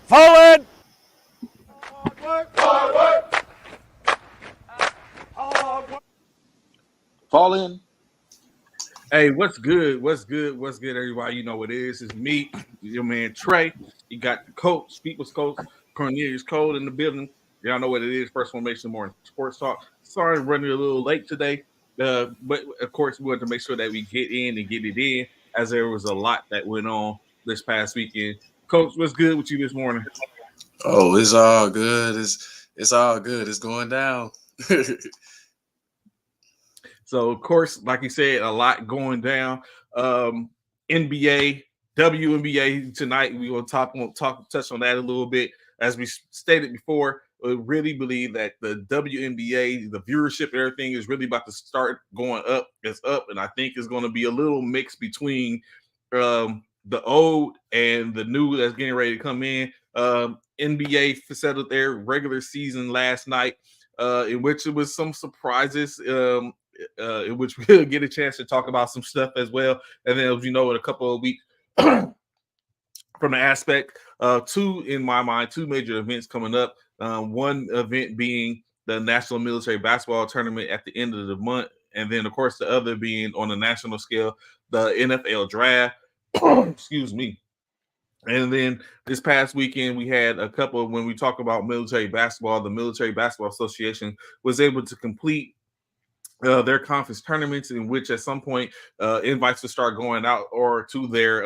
Falling. Fall in. Hey, what's good? What's good? What's good, everybody? You know what it is. It's me, your man Trey. You got the coach, People's Coach, Cornelius Cole in the building. Y'all know what it is. First Formation Morning Sports Talk. Sorry, I'm running a little late today. But of course, we wanted to make sure that we get in and get it in, as there was a lot that went on this past weekend. Coach, what's good with you this morning? Oh, it's all good. It's all good. It's going down. So, of course, like you said, a lot going down. NBA, WNBA tonight. We will touch on that a little bit. As we stated before, we really believe that the WNBA, the viewership and everything is really about to start going up. It's up, and I think it's going to be a little mix between the old and the new that's getting ready to come in. NBA settled their regular season last night, in which it was some surprises. In which we'll get a chance to talk about some stuff as well. And then, as you know, in a couple of weeks, from the aspect, in my mind, two major events coming up. One event being the National Military Basketball Tournament at the end of the month. And then, of course, the other being on a national scale, the NFL Draft. Excuse me. And then this past weekend, we had a couple. When we talk about military basketball, the Military Basketball Association was able to complete their conference tournaments, in which at some point invites will start going out or to their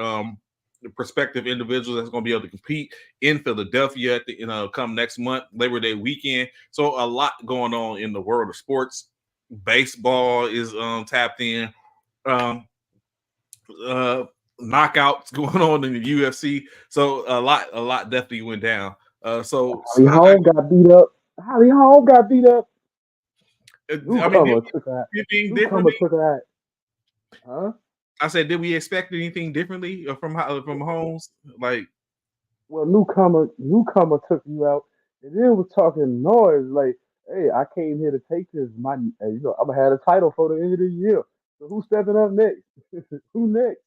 prospective individuals that's going to be able to compete in Philadelphia at the come next month, Labor Day weekend. So a lot going on in the world of sports. Baseball is tapped in. Um, uh, Knockouts going on in the UFC. So a lot definitely went down. So Holly Holm got beat up. Holly Holm got beat up. I mean, Newcomer took her. anything Newcomer differently? took her. Huh? I said, did we expect anything differently from Holmes? Like, Well, newcomer took you out, and then was talking noise like, "Hey, I came here to take this. I'm gonna have a title for the end of the year. So who's stepping up next? Who next?"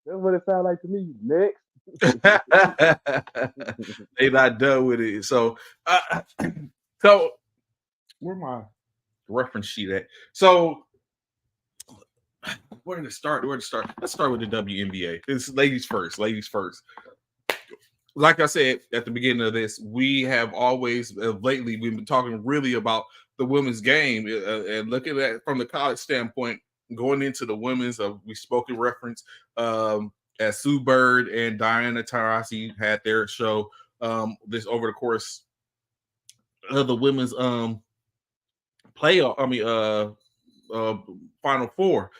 That's what it sounded like to me. Next. they not done with it. So where my reference sheet at? So where to start? Let's start with the WNBA. It's ladies first. Ladies first. Like I said at the beginning of this, we have always lately we've been talking really about the women's game and looking at it from the college standpoint, going into the women's. We spoke in reference as Sue Bird and Diana Taurasi had their show this over the course of the women's playoff. Uh, Final Four.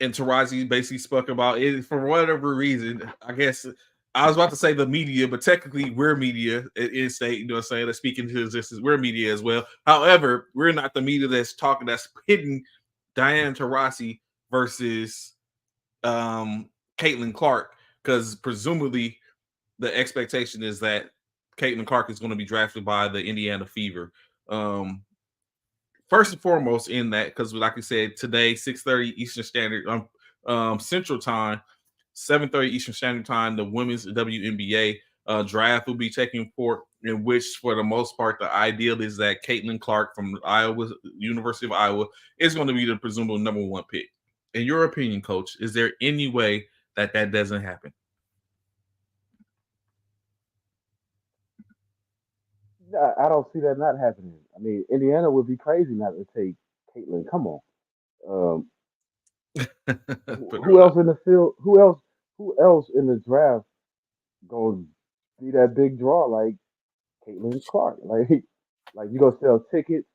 And Tarazi basically spoke about it for whatever reason. I guess I was about to say the media, but technically we're media in state. You know what I'm saying? Let's speak into existence. We're media as well. However, we're not the media that's pitting Diane Taurasi versus Caitlin Clark, because presumably the expectation is that Caitlin Clark is going to be drafted by the Indiana Fever. First and foremost in that, because like I said, today 6:30 Eastern Standard Central Time, 7:30 Eastern Standard Time, the women's WNBA draft will be taking forth, in which for the most part the ideal is that Caitlin Clark from University of Iowa is going to be the presumed number one pick. In your opinion, Coach, is there any way that doesn't happen? I don't see that not happening. I mean, Indiana would be crazy not to take Caitlin. Come on. Um, who else in the field? Who else in the draft gonna be that big draw like Caitlin Clark? Like you gonna sell tickets,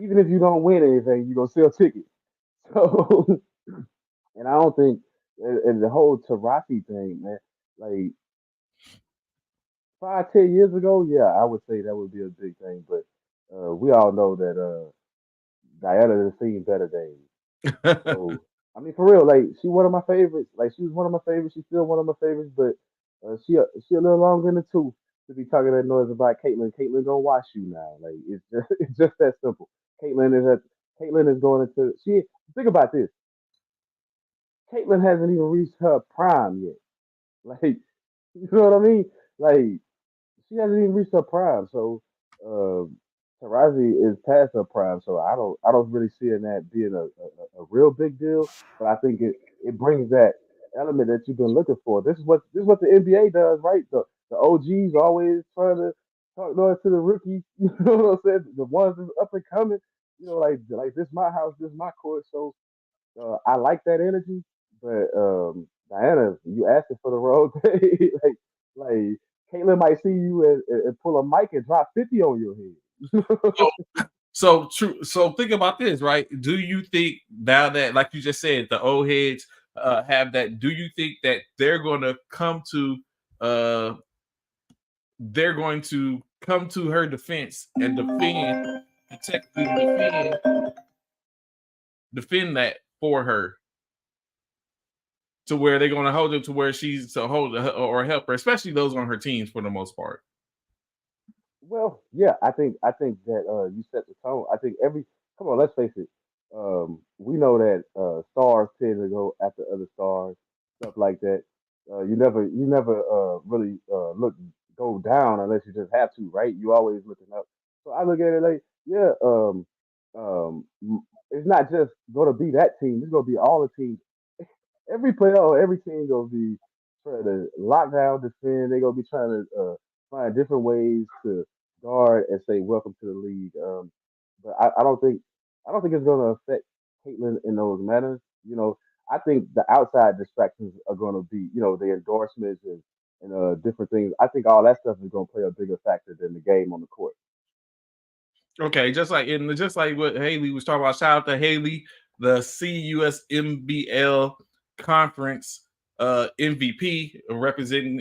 even if you don't win anything, you gonna sell tickets. So, and I don't think, and the whole Tarafi thing, man. Like 5, 10 years ago, yeah, I would say that would be a big thing. But we all know that Diana has seen better days. So I mean, for real, like she one of my favorites. Like she was one of my favorites. She's still one of my favorites. But she a little longer in the tooth to be talking that noise about Caitlyn. Caitlyn gonna watch you now. Like it's just it's just that simple. Caitlyn is at Caitlyn is going into she. Think about this. Caitlyn hasn't even reached her prime yet. Like you know what I mean? like she hasn't even reached her prime. So uh, Taraji is past her prime. So I don't really see in that being a real big deal. But I think it brings that element that you've been looking for. This is what the NBA does, right? The OGs always trying to talk noise to the rookies. You know what I'm saying? The ones that's up and coming. Like this my house, this my court. So I like that energy, but Diana, you asking for the wrong thing. like Caitlyn might see you and pull a mic and drop 50 on your head. So true. So think about this, right? Do you think now that, like you just said, the old heads have that? Do you think that they're going to come to her defense and technically defend that for her, to where they're going to hold it to where she's to hold her or help her, especially those on her teams for the most part. Well, yeah, I think that you set the tone. I think every come on, let's face it. We know that stars tend to go after other stars, stuff like that. You never really look go down unless you just have to, right? You always looking up. So I look at it like, yeah, it's not just gonna be that team. It's gonna be all the teams. Every player on every team gonna be trying to lock down, defend. They're gonna be trying to find different ways to guard and say welcome to the league. But I don't think it's gonna affect Caitlyn in those manners. I think the outside distractions are gonna be, the endorsements and different things. I think all that stuff is gonna play a bigger factor than the game on the court. Okay, just like what Haley was talking about. Shout out to Haley, the CUSMBL conference MVP, representing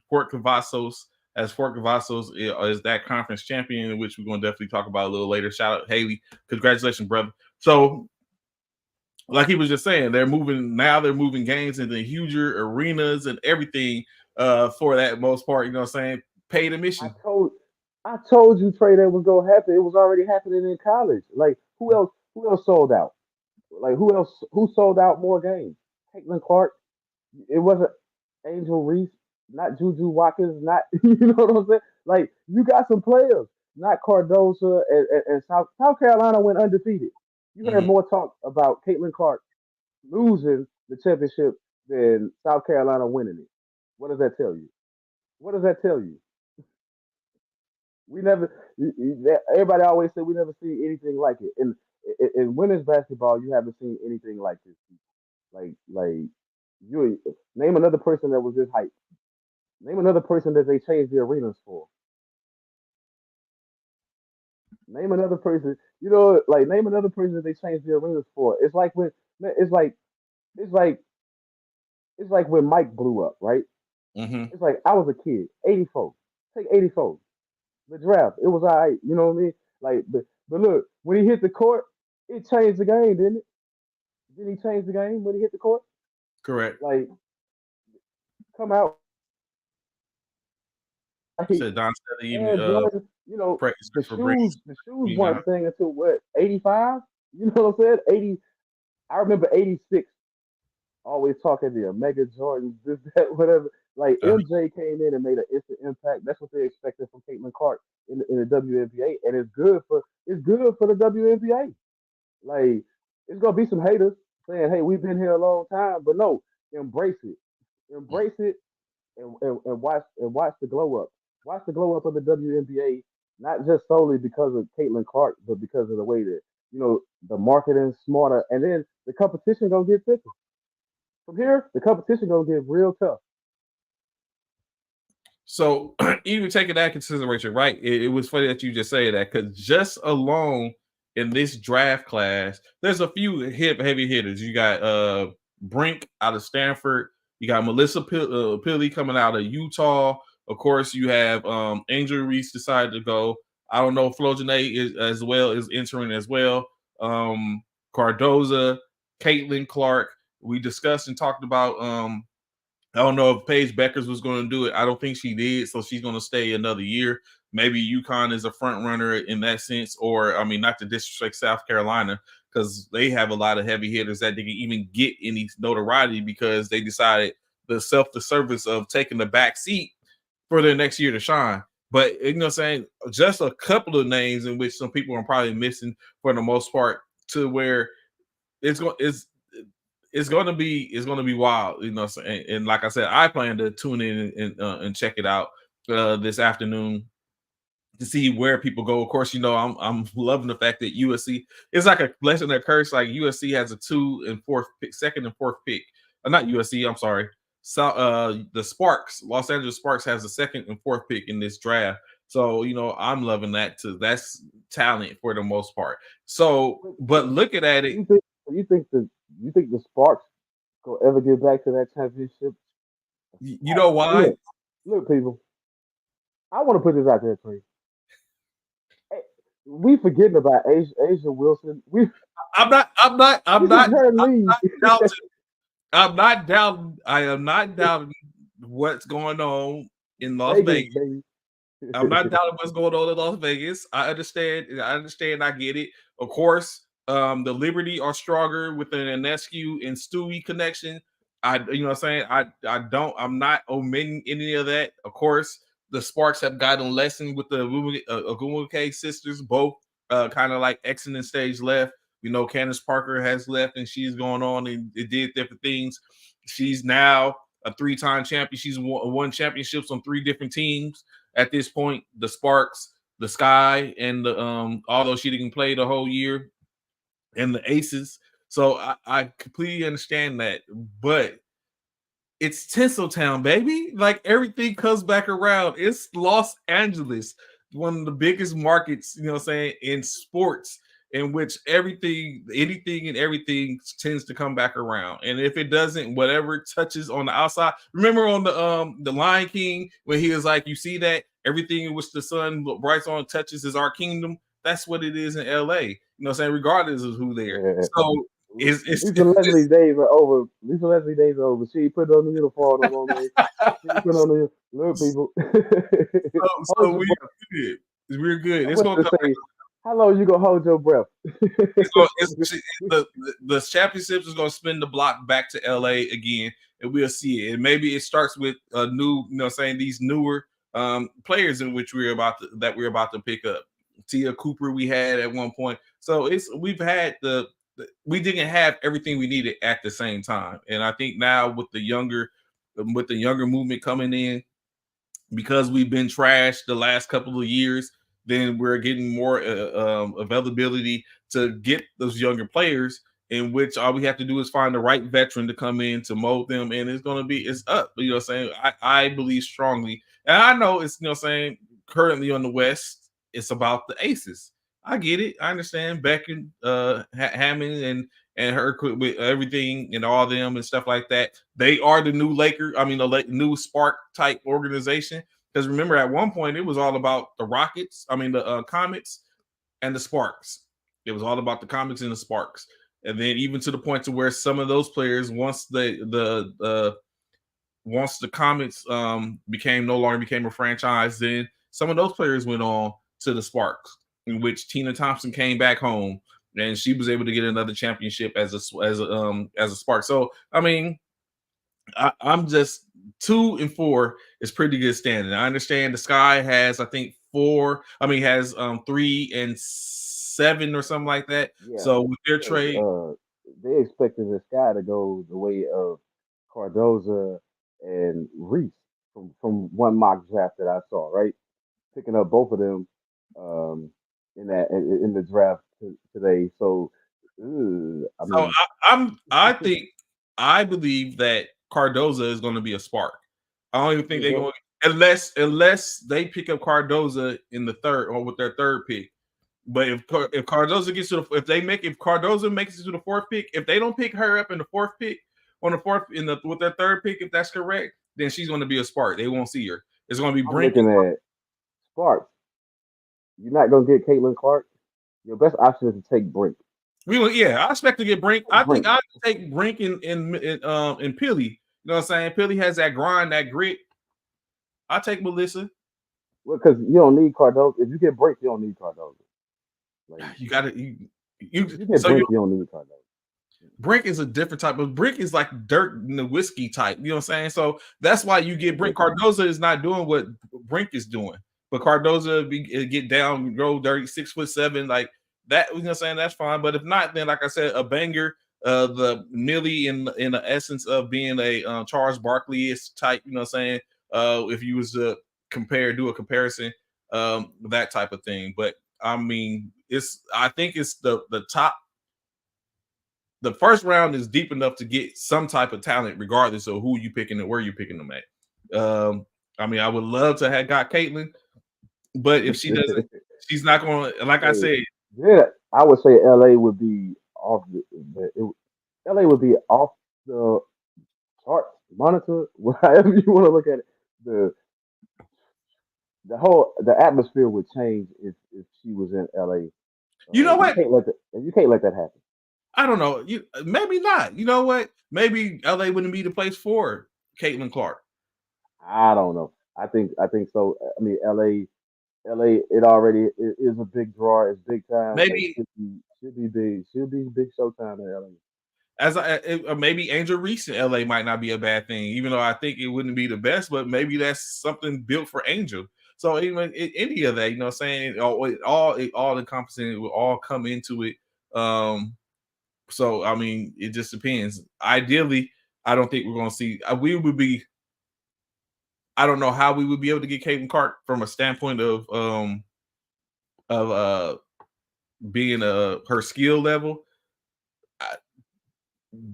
Fort Cavazos, as Fort Cavazos is that conference champion, which we're going to definitely talk about a little later. Shout out Haley, congratulations, brother. So, like he was just saying, they're moving games into huger arenas and everything for that most part. You know what I'm saying? Paid I admission. told I told you Trey that was gonna happen. It was already happening in college. Like who else sold out? Like who sold out more games? Caitlin Clark. It wasn't Angel Reese, not Juju Watkins, not you know what I'm saying? Like you got some players, not Cardosa and South Carolina went undefeated. You heard Mhm. more talk about Caitlin Clark losing the championship than South Carolina winning it. What does that tell you? What does that tell you? We never. Everybody always say we never see anything like it. In women's basketball, you haven't seen anything like this. Like you name another person that was this hype. Name another person that they changed the arenas for. Name another person. Like name another person that they changed the arenas for. It's like when it's like it's like when Mike blew up, right? Mhm. It's like I was a kid. 84. Take 84. The draft. It was alright. You know what I mean? But look, when he hit the court, it changed the game, didn't it? Didn't he change the game when he hit the court? Correct. Like come out, like Said Don said even Air Jordan. praise The for bringing shoes me weren't down. a thing until what 85. You know what I'm saying? 80. I remember 86. Always talking the Omega Jordan, this that whatever. Like MJ came in and made an instant impact. That's what they expected from Caitlin Clark in the WNBA, and it's good for the WNBA. Like it's gonna be some haters saying, "Hey, we've been here a long time," but no, embrace it, and watch the glow up. Watch the glow up of the WNBA, not just solely because of Caitlin Clark, but because of the way that the marketing smarter, and then the competition gonna get thicker. From here, the competition gonna get real tough. So even taking that consideration, right? It was funny that you just say that, because just alone in this draft class, there's a few heavy hitters. You got Brink out of Stanford. You got Melissa Pilley coming out of Utah. Of course, you have Angel Reese decided to go. I don't know if Flojane is entering as well. Cardoza, Caitlin Clark. We discussed and talked about I don't know if Paige Beckers was going to do it. I don't think she did, so she's going to stay another year. Maybe UConn is a front runner in that sense, or I mean, not to disrespect South Carolina, because they have a lot of heavy hitters that didn't even get any notoriety because they decided the service of taking the back seat for their next year to shine. But you know what I'm saying, just a couple of names in which some people are probably missing for the most part, to where it's going it's going to be wild, you know what I'm saying? And like I said, I plan to tune in and check it out this afternoon to see where people go. Of course, you know, I'm loving the fact that USC is like a blessing and a curse. Like USC has a 2 and 4th pick, 2nd and 4th pick. Not USC, I'm sorry. So the Sparks, Los Angeles Sparks has the 2nd and 4th pick in this draft. So, you know, I'm loving that too. That's talent for the most part. So, but looking at it, You think the Sparks will ever get back to that championship? you know why? Look, people. I want to put this out there, Trey. We forgetting about Asia Wilson. I'm not her lead. doubting. I'm not doubting. I am not doubting what's going on in Las Vegas. I'm not doubting what's going on in Las Vegas. I understand. I get it. Of course, the Liberty are stronger with an Enescu and Stewie connection. You know what I'm saying? I'm not omitting any of that. Of course, the Sparks have gotten lesson with the Agumake sisters, both kind of like exiting stage left. You know, Candace Parker has left and she's going on and it did different things. She's now a 3-time champion. She's won championships on 3 different teams at this point. The Sparks, the Sky, and the although she didn't play the whole year, and the Aces. So I completely understand that, but it's Tinseltown, baby. Like everything comes back around. It's Los Angeles, one of the biggest markets, you know what I'm saying, in sports, in which anything and everything tends to come back around. And if it doesn't, whatever touches on the outside. Remember on the Lion King when he was like, you see that everything in which the sun brights on touches is our kingdom. That's what it is in LA. You know what I'm saying? Regardless of who there. Yeah. So Lisa Leslie days are over. Lisa Leslie days are over. She ain't put on the uniform no more. She ain't put on the little people. So we're good. It's gonna come say, how long you gonna hold your breath? The championships is gonna spin the block back to LA again, and we'll see it. And maybe it starts with a new, you know, saying these newer players in which we're about to pick up. Tia Cooper we had at one point. So we didn't have everything we needed at the same time. And I think now with the younger movement coming in, because we've been trashed the last couple of years, then we're getting more availability to get those younger players, in which all we have to do is find the right veteran to come in to mold them, and it's up. You know what I'm saying? I believe strongly. And I know it's, you know what I'm saying, currently on the West, it's about the Aces. I get it. I understand Beckett, Hammond, and her with everything and all them and stuff like that. They are the new the new Spark type organization. Because remember, at one point it was all about the Rockets. The Comets and the Sparks. It was all about the Comets and the Sparks. And then even to the point to where some of those players, once the Comets no longer became a franchise, then some of those players went on to the Sparks, in which Tina Thompson came back home and she was able to get another championship as a Spark. So I'm just 2 and 4 is pretty good standing. I understand the Sky has, I think, 3 and 7 or something like that. Yeah. So with their trade, they expected the Sky to go the way of Cardoza and Reese from one mock draft that I saw, right? Picking up both of them in the draft today. So I believe that Cardoza is going to be a Spark. I don't even think they're going, unless they pick up Cardoza in the 3rd or with their 3rd pick. But if Cardoza gets to if Cardoza makes it to the 4th pick, if they don't pick her up in the 4th pick, with their 3rd pick, if that's correct, then she's going to be a Spark. They won't see her. It's going to be Brink. Looking at Sparks. You're not going to get Caitlin Clark. Your best option is to take Brink. I expect to get Brink. I think I would take Brink in Pilly. You know what I'm saying? Pilly has that grind, that grit. I take Melissa. Well, because you don't need Cardoza. If you get Brink, you don't need Cardoza. Like, you got to you get Brink, you don't need Cardoza. Brink is a different type of Brink is like Dirk Nowitzki type. You know what I'm saying? So that's why you get Brink. Cardoza is not doing what Brink is doing, but Cardoza get down, go dirty, 6'7", like that. You know what I'm saying? That's fine. But if not, then like I said, a banger. The Millie in the essence of being a Charles Barkley-ish type. You know what I'm saying? If you was to do a comparison, that type of thing. But I mean, I think it's the top. The first round is deep enough to get some type of talent, regardless of who you picking and where you picking them at. I mean, I would love to have got Caitlyn, but if she doesn't, she's not going to. Like I said, yeah, I would say LA would be off LA would be off the chart monitor, whatever you want to look at it. The the atmosphere would change if she was in LA. You know what? You can't let that happen. I don't know. Maybe not. You know what? Maybe LA wouldn't be the place for Caitlin Clark. I don't know. I think so. I mean, LA, it already is a big draw. It's big time. Like Maybe should be big. Should be big showtime in LA. Maybe Angel Reese in LA might not be a bad thing, even though I think it wouldn't be the best. But maybe that's something built for Angel. So even any of that, you know, what I'm saying all encompassing, it will all come into it. So I mean, it just depends. Ideally, I don't think we're going to see. We would be. I don't know how we would be able to get Caitlin Clark from a standpoint of being her skill level,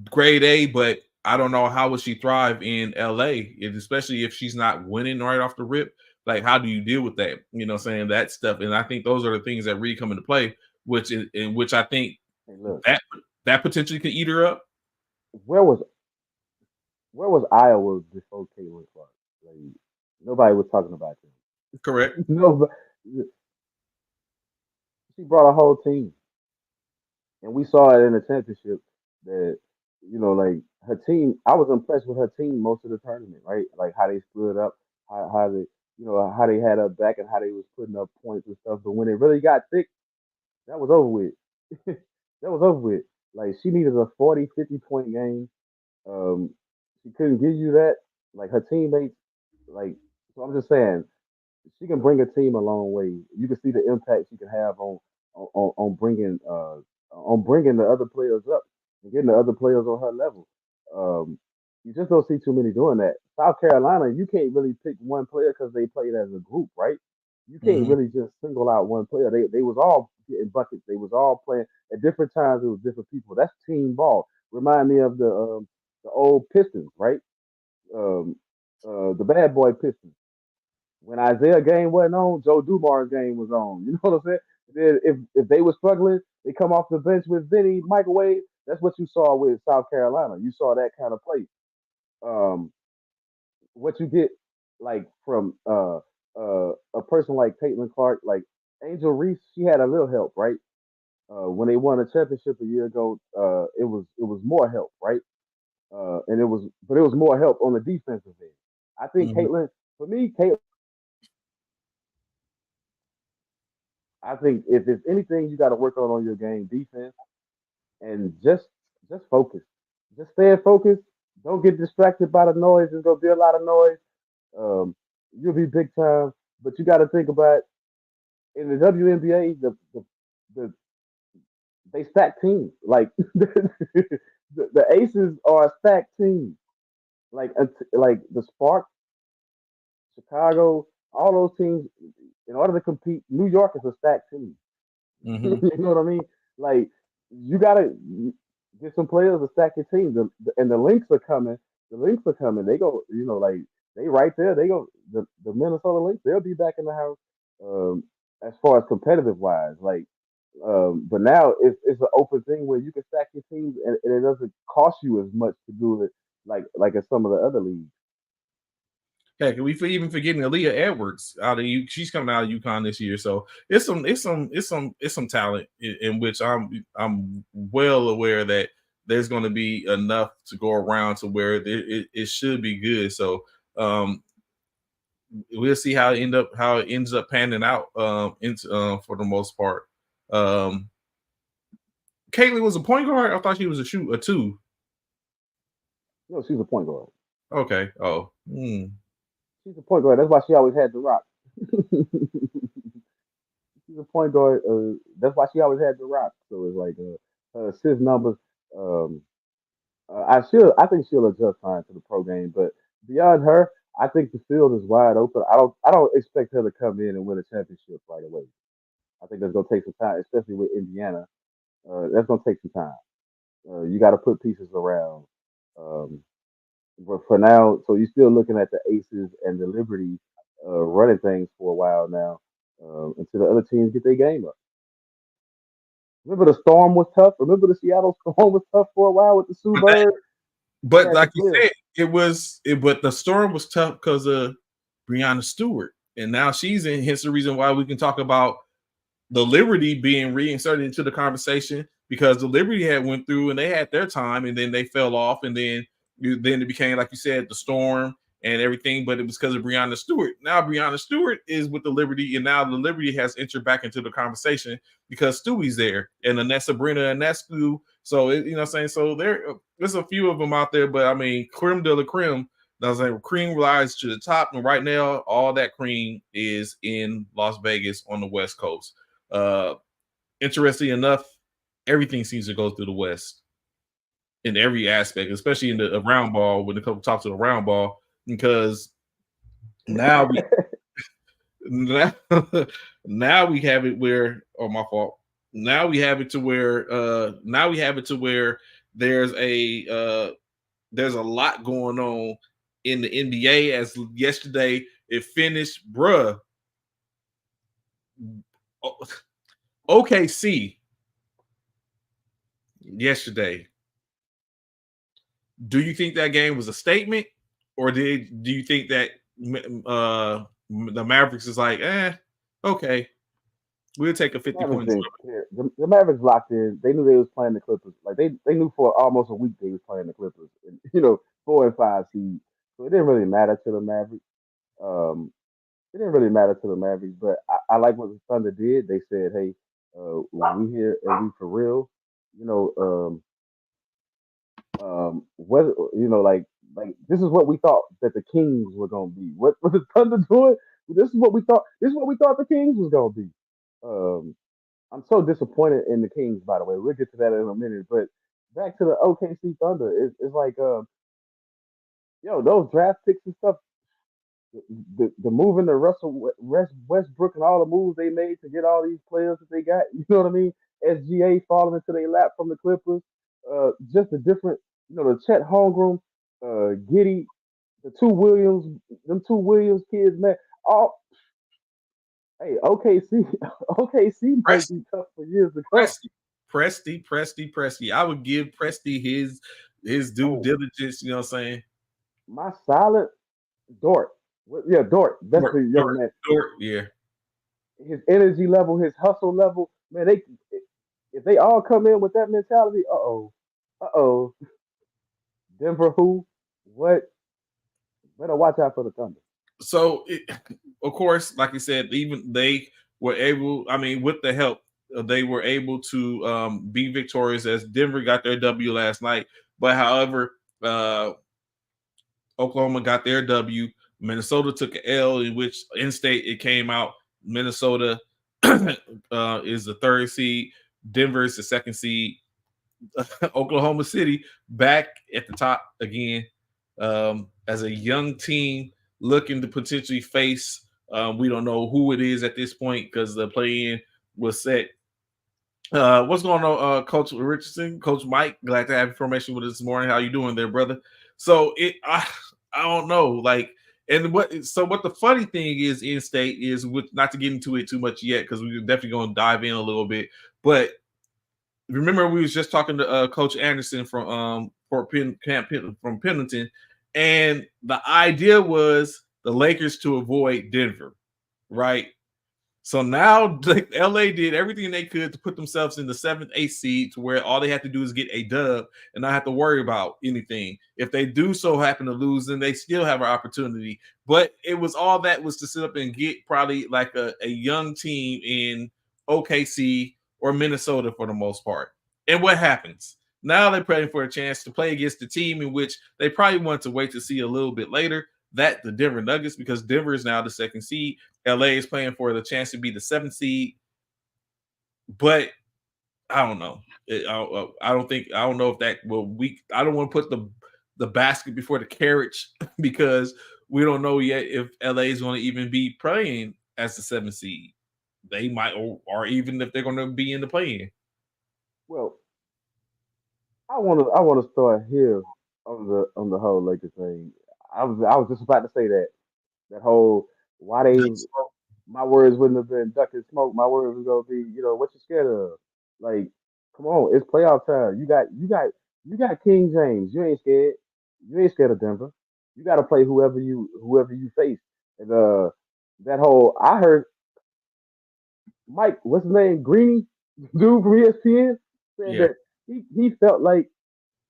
grade A, but I don't know how would she thrive in LA, especially if she's not winning right off the rip. Like, how do you deal with that? You know, saying that stuff, and I think those are the things that really come into play, which I think that potentially could eat her up. Where was Iowa before Caitlin Clark? Like nobody was talking about them. Correct. No, she brought a whole team, and we saw it in the championship that like her team. I was impressed with her team most of the tournament, right? Like how they stood up, how they how they had her back, and how they was putting up points and stuff. But when it really got thick, that was over with. That was over with. Like she needed a 40, 50 point game. Um, she couldn't give you that. Like her teammates, like so. I'm just saying, she can bring a team a long way. You can see the impact she can have on bringing the other players up and getting the other players on her level. Um, you just don't see too many doing that. South Carolina, you can't really pick one player because they played as a group, right? You can't Mm-hmm. really just single out one player. They was all getting buckets. They was all playing at different times. It was different people. That's team ball. Remind me of the old Pistons, right? Um, the bad boy Pistons. When Isaiah game wasn't on, Joe Dumars game was on. You know what I'm saying? Then if they were struggling, they come off the bench with Vinny microwave. That's what you saw with South Carolina. You saw that kind of play. Um, what you get like from a person like Caitlin Clark, like Angel Reese, she had a little help, right? When they won a championship a year ago, it was more help, right? But it was more help on the defensive end. I think Mm-hmm. Caitlin, for me, Caitlin. I think if there's anything you got to work on your game, defense, and just focus. Just stay focused. Don't get distracted by the noise. There's gonna be a lot of noise. Um, you'll be big time, but you got to think about in the WNBA, the they stack teams. Like the Aces are a stacked team. Like the Sparks, Chicago, all those teams. In order to compete, New York is a stacked team. Mm-hmm. You know what I mean? Like you gotta get some players to stack your team. And the links are coming. The links are coming. They go, like they right there. They go the Minnesota Lynx. They'll be back in the house. Um, as far as competitive wise, like, but now it's an open thing where you can stack your teams and it doesn't cost you as much to do it like in some of the other leagues. Heck, we even forgetting Aaliyah Edwards out of she's coming out of UConn this year, so it's some talent in which I'm well aware that there's going to be enough to go around to where it should be good. So we'll see how it ends up panning out into for the most part. Caitlin was a point guard. I thought she was a two. No, she's a point guard. Okay. Oh. She's a point guard. That's why she always had the rock. She's a point guard. That's why she always had the rock. So it's like her assist numbers. Um, I think she'll adjust fine to the pro game. But beyond her, I think the field is wide open. I don't expect her to come in and win a championship right away. I think that's gonna take some time, especially with Indiana. That's gonna take some time. You got to put pieces around. Um, but for now, so you're still looking at the Aces and the Liberty running things for a while now until the other teams get their game up. Remember the Storm was tough. Remember the Seattle Storm was tough for a while with the Sue Bird. They But had the like you players. said, but the storm was tough because of Breonna Stewart. And now she's in. Hence the reason why we can talk about the Liberty being reinserted into the conversation, because the Liberty had went through and they had their time and then they fell off, and then it became, like you said, the Storm and everything, but it was because of Breonna Stewart. Now Breonna Stewart is with the Liberty, and now the Liberty has entered back into the conversation because Stewie's there and Anessa Brenna and that's who. So you know what I'm saying? So there's a few of them out there, but I mean, creme de la creme. I was saying cream rise to the top, and right now all that cream is in Las Vegas on the West Coast. Interesting enough, everything seems to go through the West in every aspect, especially in the round ball when the couple talks to the round ball, because now we now, now we have it where, oh, my fault. Now we have it to where there's a lot going on in the NBA. As yesterday it finished, bruh. OKC yesterday. Do you think that game was a statement, or do you think that the Mavericks is like, okay, we'll take a 50 Mavericks points? didn't care. The Mavericks locked in. They knew they was playing the Clippers. Like they knew for almost a week they was playing the Clippers. And, 4 and 5 seed. So it didn't really matter to the Mavericks. Um, it didn't really matter to the Mavericks. But I like what the Thunder did. They said, "Hey, we here and we for real." You know, whether like this is what we thought that the Kings were gonna be. What the Thunder doing? This is what we thought. This is what we thought the Kings was gonna be. Um, I'm so disappointed in the Kings, by the way. We'll get to that in a minute. But back to the OKC Thunder, it's like, those draft picks and stuff, the moving the Westbrook and all the moves they made to get all these players that they got, you know what I mean? SGA falling into their lap from the Clippers, just the different, the Chet Holmgren, Giddy, them two Williams kids, man. All Hey, OKC, OKC might be tough for years to come. Presty. I would give Presty his due Oh, diligence. You know what I'm saying? my silent Dort. Yeah, Dort. That's the young man. Yeah. His energy level, his hustle level, man. If they all come in with that mentality, uh oh, Denver who, what? Better watch out for the Thunder. So, of course, like you said, even they were able. I mean, with the help, they were able to be victorious as Denver got their W last night. But however, Oklahoma got their W. Minnesota took an L, in which in state it came out. Minnesota is the third seed. Denver is the second seed. Oklahoma City back at the top again as a young team looking to potentially face. We don't know who it is at this point because the play-in was set. What's going on, Coach Richardson, Coach Mike? Glad to have information with us this morning. How you doing there, brother? So I don't know, like, and what the funny thing is in state is, with not to get into it too much yet because we're definitely going to dive in a little bit, but remember we was just talking to Coach Anderson from from Pendleton, and the idea was the Lakers to avoid Denver, right? So now LA did everything they could to put themselves in the 7th, 8th seed to where all they have to do is get a dub and not have to worry about anything. If they do so happen to lose, then they still have an opportunity. But it was all that was to sit up and get probably like a young team in OKC or Minnesota for the most part. And what happens? Now they're playing for a chance to play against the team in which they probably want to wait to see a little bit later. That the Denver Nuggets, because Denver is now the 2nd seed. LA is playing for the chance to be the 7th seed. But I don't know. I don't know if that will I don't want to put the basket before the carriage because we don't know yet if LA is going to even be playing as the 7th seed. They might, or even if they're going to be in the play-in. Well, I wanna start here on the whole Lakers thing. I was just about to say that whole why they my words wouldn't have been duck and smoke. My words was gonna be, what you scared of? Like, come on, it's playoff time. You got King James. You ain't scared. You ain't scared of Denver. You got to play whoever you face. And that whole I heard Mike, what's his name, Greeny, dude from ESPN, said Yeah. that he felt like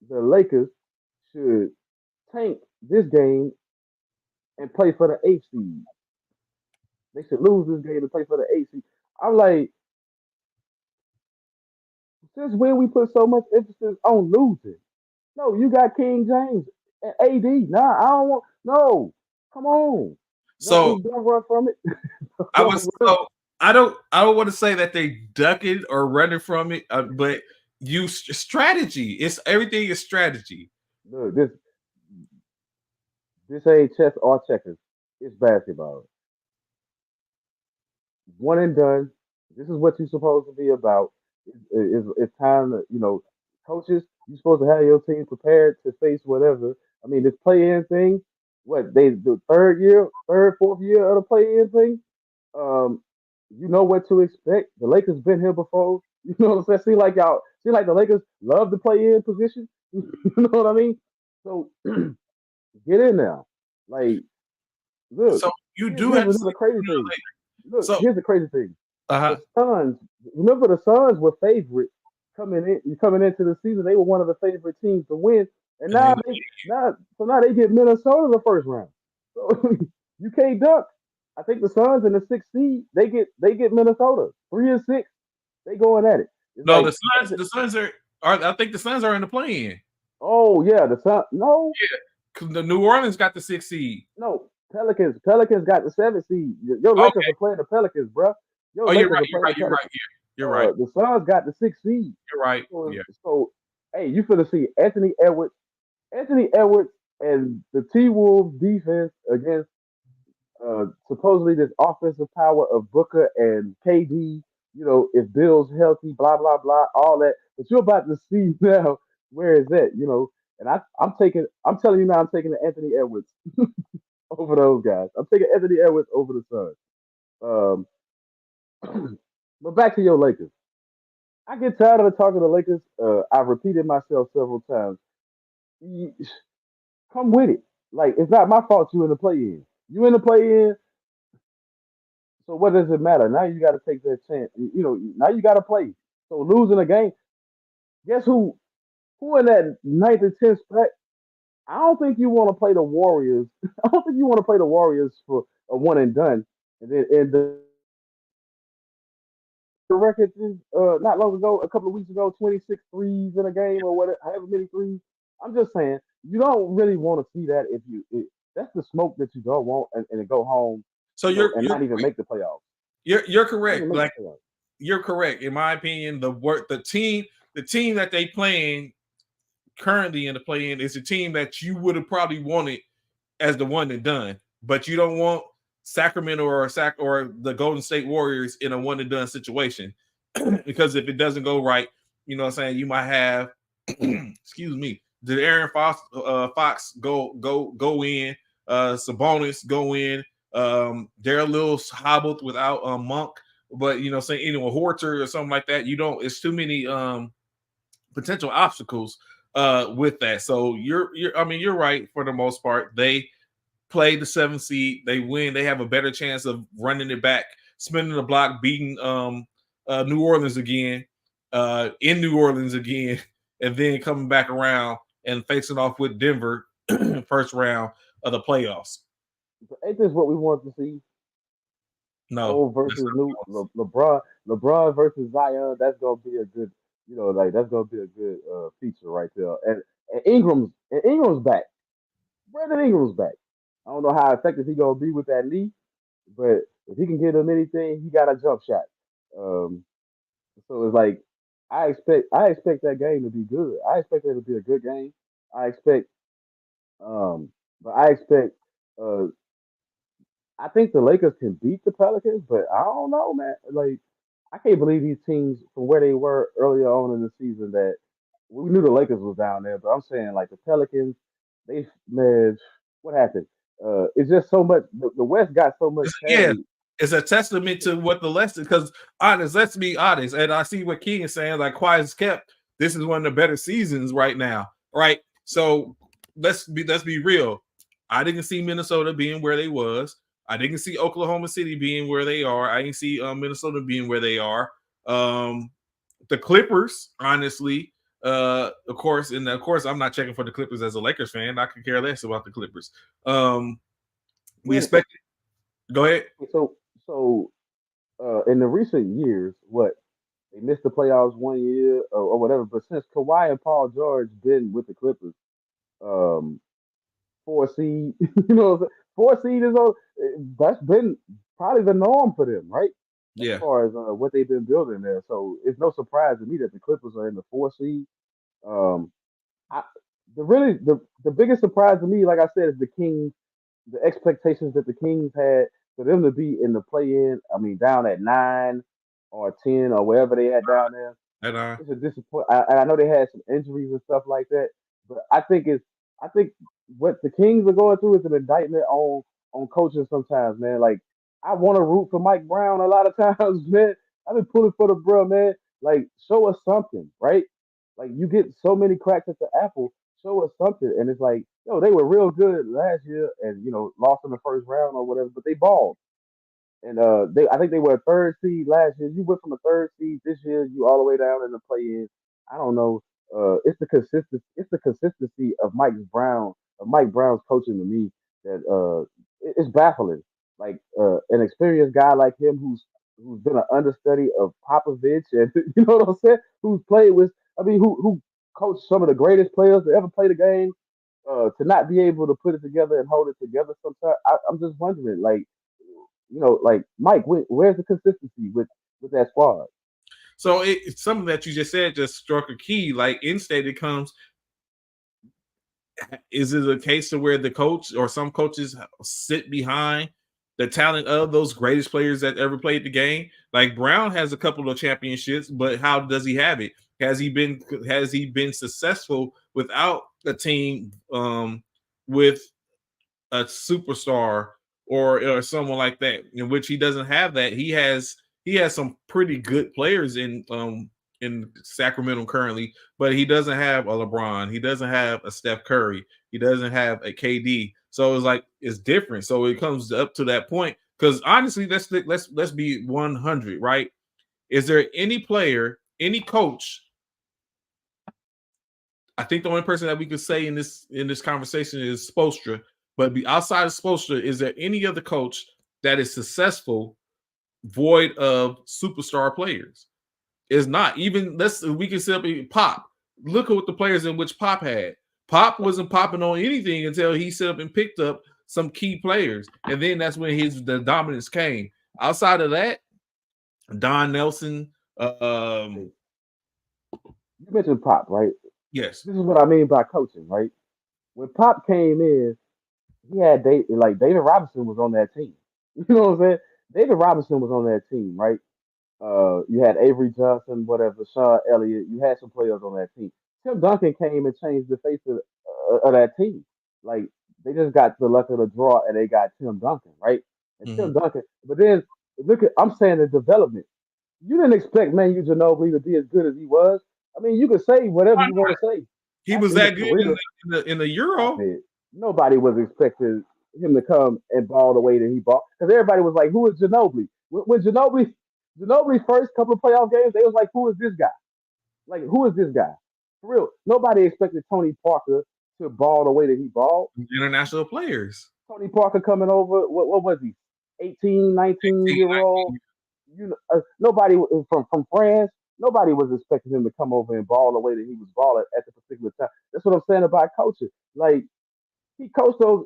the Lakers should tank this game and play for the eighth seed. They should lose this game to play for the eighth seed. I'm like, since when we put so much emphasis on losing? No, you got King James and AD. Nah, I don't want. No, come on. So Don't run from it. I was so I don't want to say that they ducking or running from it, but use strategy. It's everything is strategy. Look, this ain't chess or checkers. It's basketball. One and done. This is what you're supposed to be about. It's time to, coaches, you're supposed to have your team prepared to face whatever. I mean, this play-in thing, what, the fourth year of the play-in thing, um, you know what to expect. The Lakers been here before. You know what I'm saying? See like the Lakers love to play in position. You know what I mean? So get in there. Like, look, So you do here's have to see another crazy sooner or thing. later. Look, So here's the crazy thing. uh-huh. The Suns, remember the Suns were favorite coming into the season. They were one of the favorite teams to win, and And then now they get Minnesota in the first round. So you can't duck. I think the Suns in the sixth seed, they get Minnesota 3-6. They going at it. It's no, like the Suns are I think the Suns are in the play-in. oh yeah, the Sun no The New Orleans got the 6th seed. no Pelicans got the seventh seed. Your Lakers Okay. are playing the Pelicans, bruh. Your Oh, you're Lakers right. are You're playing the right. You're Pelicans. right. You're right. The Suns got the sixth seed. You're right. So, Yeah. so hey, you finna see Anthony Edwards and the T Wolves defense against supposedly this offensive power of Booker and KD. If Bill's healthy, blah blah blah, all that. But you're about to see now where is that? And I'm telling you now, I'm taking the Anthony Edwards over those guys. I'm taking Anthony Edwards over the Suns. But back to your Lakers. I get tired of talking to Lakers. I've repeated myself several times. Come with it. Like it's not my fault you in the play in. You in the play in, so what does it matter? Now you got to take that chance. Now you got to play. So losing a game, guess who in that ninth and tenth spot? I don't think you want to play the Warriors. I don't think you want to play the Warriors for a one and done. And the record is not long ago, a couple of weeks ago, 26 threes in a game or whatever, however many threes. I'm just saying, you don't really want to see that that's the smoke that you don't want and go home, So and not even make the playoffs. you're Not even correct. make Like the playoffs. you're correct. In my opinion, the team that they playing currently in the play-in is a team that you would have probably wanted as the one and done, but you don't want Sacramento or the Golden State Warriors in a one and done situation because if it doesn't go right, you know what I'm saying, you might have excuse me, did Aaron Fox go in, Sabonis go in, they're a little hobbled without Monk, but you know saying anyway Horter or something like that, you don't, it's too many potential obstacles with that. So I mean you're right for the most part. They play the 7th seed, they win, they have a better chance of running it back, spinning the block, beating New Orleans again, in New Orleans again, and then coming back around and facing off with Denver first round of the playoffs. But ain't this what we want to see? No, Old versus new. LeBron versus Zion. That's gonna be a good. Like that's gonna be a good feature right there. And Ingram's back. Brandon Ingram's back. I don't know how effective he gonna be with that knee, but if he can get him anything, he got a jump shot. Um, so it's like I expect that game to be good. I expect it to be a good game. I expect um, but I expect uh, I think the Lakers can beat the Pelicans, but I don't know, man. Like I can't believe these teams from where they were earlier on in the season that we knew the Lakers was down there, but I'm saying like the Pelicans, they man, what happened? It's just so much. The West got so much Yeah, parity. it's a testament to what the lesson. Because honest, let's be honest, and I see what King is saying. Like quiet as kept, this is one of the better seasons right now, right? So let's be real. I didn't see Minnesota being where they was. I didn't see Oklahoma City being where they are. I didn't see Minnesota being where they are. Um, the Clippers, honestly, of course, I'm not checking for the Clippers as a Lakers fan. I could care less about the Clippers. Um, we Man, expect. Go ahead. so in the recent years, what they missed the playoffs 1 year or whatever, but since Kawhi and Paul George been with the Clippers, um, 4 seed, what I'm saying? 4 seed is that's been probably the norm for them, right? As Yeah. far as what they've been building there, so it's no surprise to me that the Clippers are in the 4 seed. Um, I, the biggest surprise to me, like I said, is the Kings. The expectations that the Kings had for them to be in the play-in. I mean, down at 9 or 10 or wherever they had down there. And It's a disappointment. And I know they had some injuries and stuff like that, but I think what the Kings are going through is an indictment on coaching sometimes, man. Like I want to root for Mike Brown a lot of times, man. I've been pulling for the bro, man. Like show us something, right? Like you get so many cracks at the apple, show us something. And it's like, yo, they were real good last year, and lost in the first round or whatever, but they balled. And I think they were a third seed last year. You went from a third seed this year, you all the way down in the play-in. I don't know. It's the consistency of Mike Brown's coaching to me that it's baffling. Like an experienced guy like him who's been an understudy of Popovich, and you know what I'm saying? Who's played with, I mean, who coached some of the greatest players to ever play the game. To not be able to put it together and hold it together sometimes, I'm just wondering, like, like Mike, where's the consistency with that squad? so it's something that you just said just struck a key. Like in state, it comes. Is it a case of where the coach or some coaches sit behind the talent of those greatest players that ever played the game? Like Brown has a couple of championships, but how does he have it? Has he been successful without a team with a superstar or someone like that, in which he doesn't have that. He has some pretty good players in Sacramento currently, but he doesn't have a LeBron, he doesn't have a Steph Curry, he doesn't have a KD. So it's like it's different. So it comes up to that point because honestly, let's be 100, right? Is there any player, any coach? I think the only person that we could say in this conversation is Spoelstra. But outside of Spoelstra, is there any other coach that is successful void of superstar players? Is not. Even we can simply Pop. Look at what the players in which Pop had. Pop wasn't popping on anything until he set up and picked up some key players, and then that's when the dominance came. Outside of that, Don Nelson. Hey, you mentioned Pop, right? Yes. This is what I mean by coaching, right? When Pop came in, he had David Robinson was on that team. You know what I'm saying? David Robinson was on that team, right? You had Avery Johnson, whatever, Sean Elliott. You had some players on that team. Tim Duncan came and changed the face of that team. Like they just got the luck of the draw, and they got Tim Duncan, right? And Mm-hmm. Tim Duncan. But then I'm saying the development. You didn't expect Manu Ginobili to be as good as he was. I mean, you can say whatever you want to say He was after his that good career. in the Stop Euro. it. Nobody was expecting him to come and ball the way that he balled because everybody was like, "Who is Ginobili?" When Ginobili first couple of playoff games, they was like, "Who is this guy?" Like, who is this guy? For real, nobody expected Tony Parker to ball the way that he balled. International players. Tony Parker coming over, what was he? 18, 19 18, year old. Nobody from France. Nobody was expecting him to come over and ball the way that he was balling at the particular time. That's what I'm saying about coaching. Like he coached those.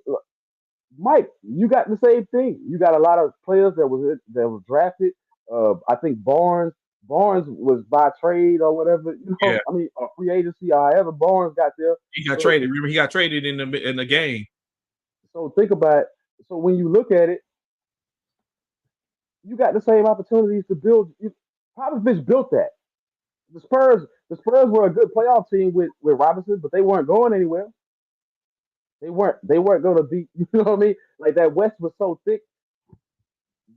Mike, you got the same thing. You got a lot of players that was drafted. I think Barnes was by trade or whatever. Yeah, I mean, free agency. However, Barnes got there. he got But traded. Remember, he got traded in the game. so think about it. So when you look at it, you got the same opportunities to build. Popovich built that. The Spurs were a good playoff team with Robinson, but they weren't going anywhere. They weren't going to beat. You know what I mean? Like that West was so thick.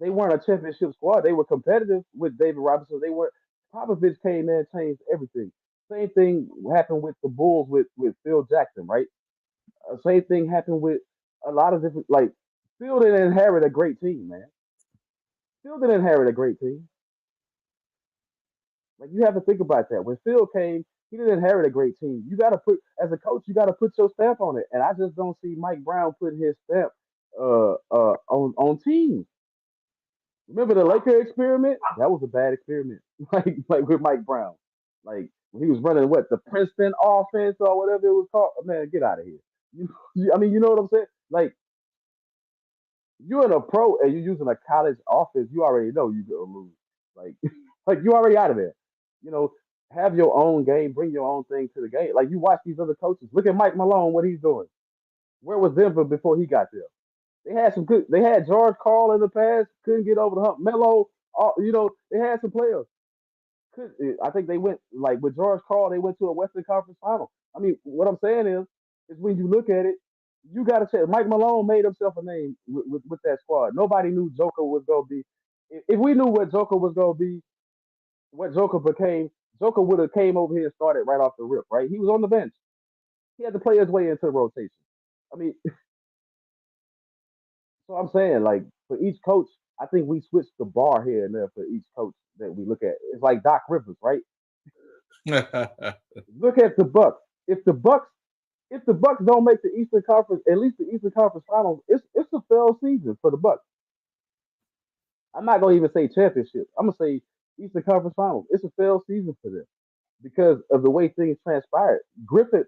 They weren't a championship squad. They were competitive with David Robinson. They were. Popovich came in and changed everything. Same thing happened with the Bulls with Phil Jackson, right? Same thing happened with a lot of different. Like Phil didn't inherit a great team, man. Phil didn't inherit a great team. Like you have to think about that. When Phil came, he didn't inherit a great team. You got to put as a coach, you got to put your stamp on it. And I just don't see Mike Brown putting his stamp on teams. Remember the Laker experiment? That was a bad experiment. Like with Mike Brown. Like when he was running the Princeton offense or whatever it was called. Man, get out of here. I mean, you know what I'm saying? Like you're in a pro and you're using a college offense, you already know you're gonna lose. Like like you already out of there. You know, have your own game, bring your own thing to the game. Like you watch these other coaches. Look at Mike Malone, what he's doing. Where was Denver before he got there? They had some good. They had George Carl in the past, couldn't get over the hump. Melo, they had some players. I think they went like with George Carl, they went to a Western Conference Final. I mean, what I'm saying is when you look at it, you got to say Mike Malone made himself a name with that squad. Nobody knew Joker was gonna be. If we knew what Joker was gonna be, what Joker became, Joker would have came over here and started right off the rip. Right? He was on the bench. He had to play his way into the rotation. I mean, so I'm saying, like, for each coach, I think we switch the bar here and there for each coach that we look at. It's like Doc Rivers, right? Look at the Bucks. If the Bucks, if the Bucks don't make the Eastern Conference, at least the Eastern Conference Finals, it's a failed season for the Bucks. I'm not gonna even say championship. I'm gonna say Eastern Conference Finals. It's a failed season for them because of the way things transpired. Griffith,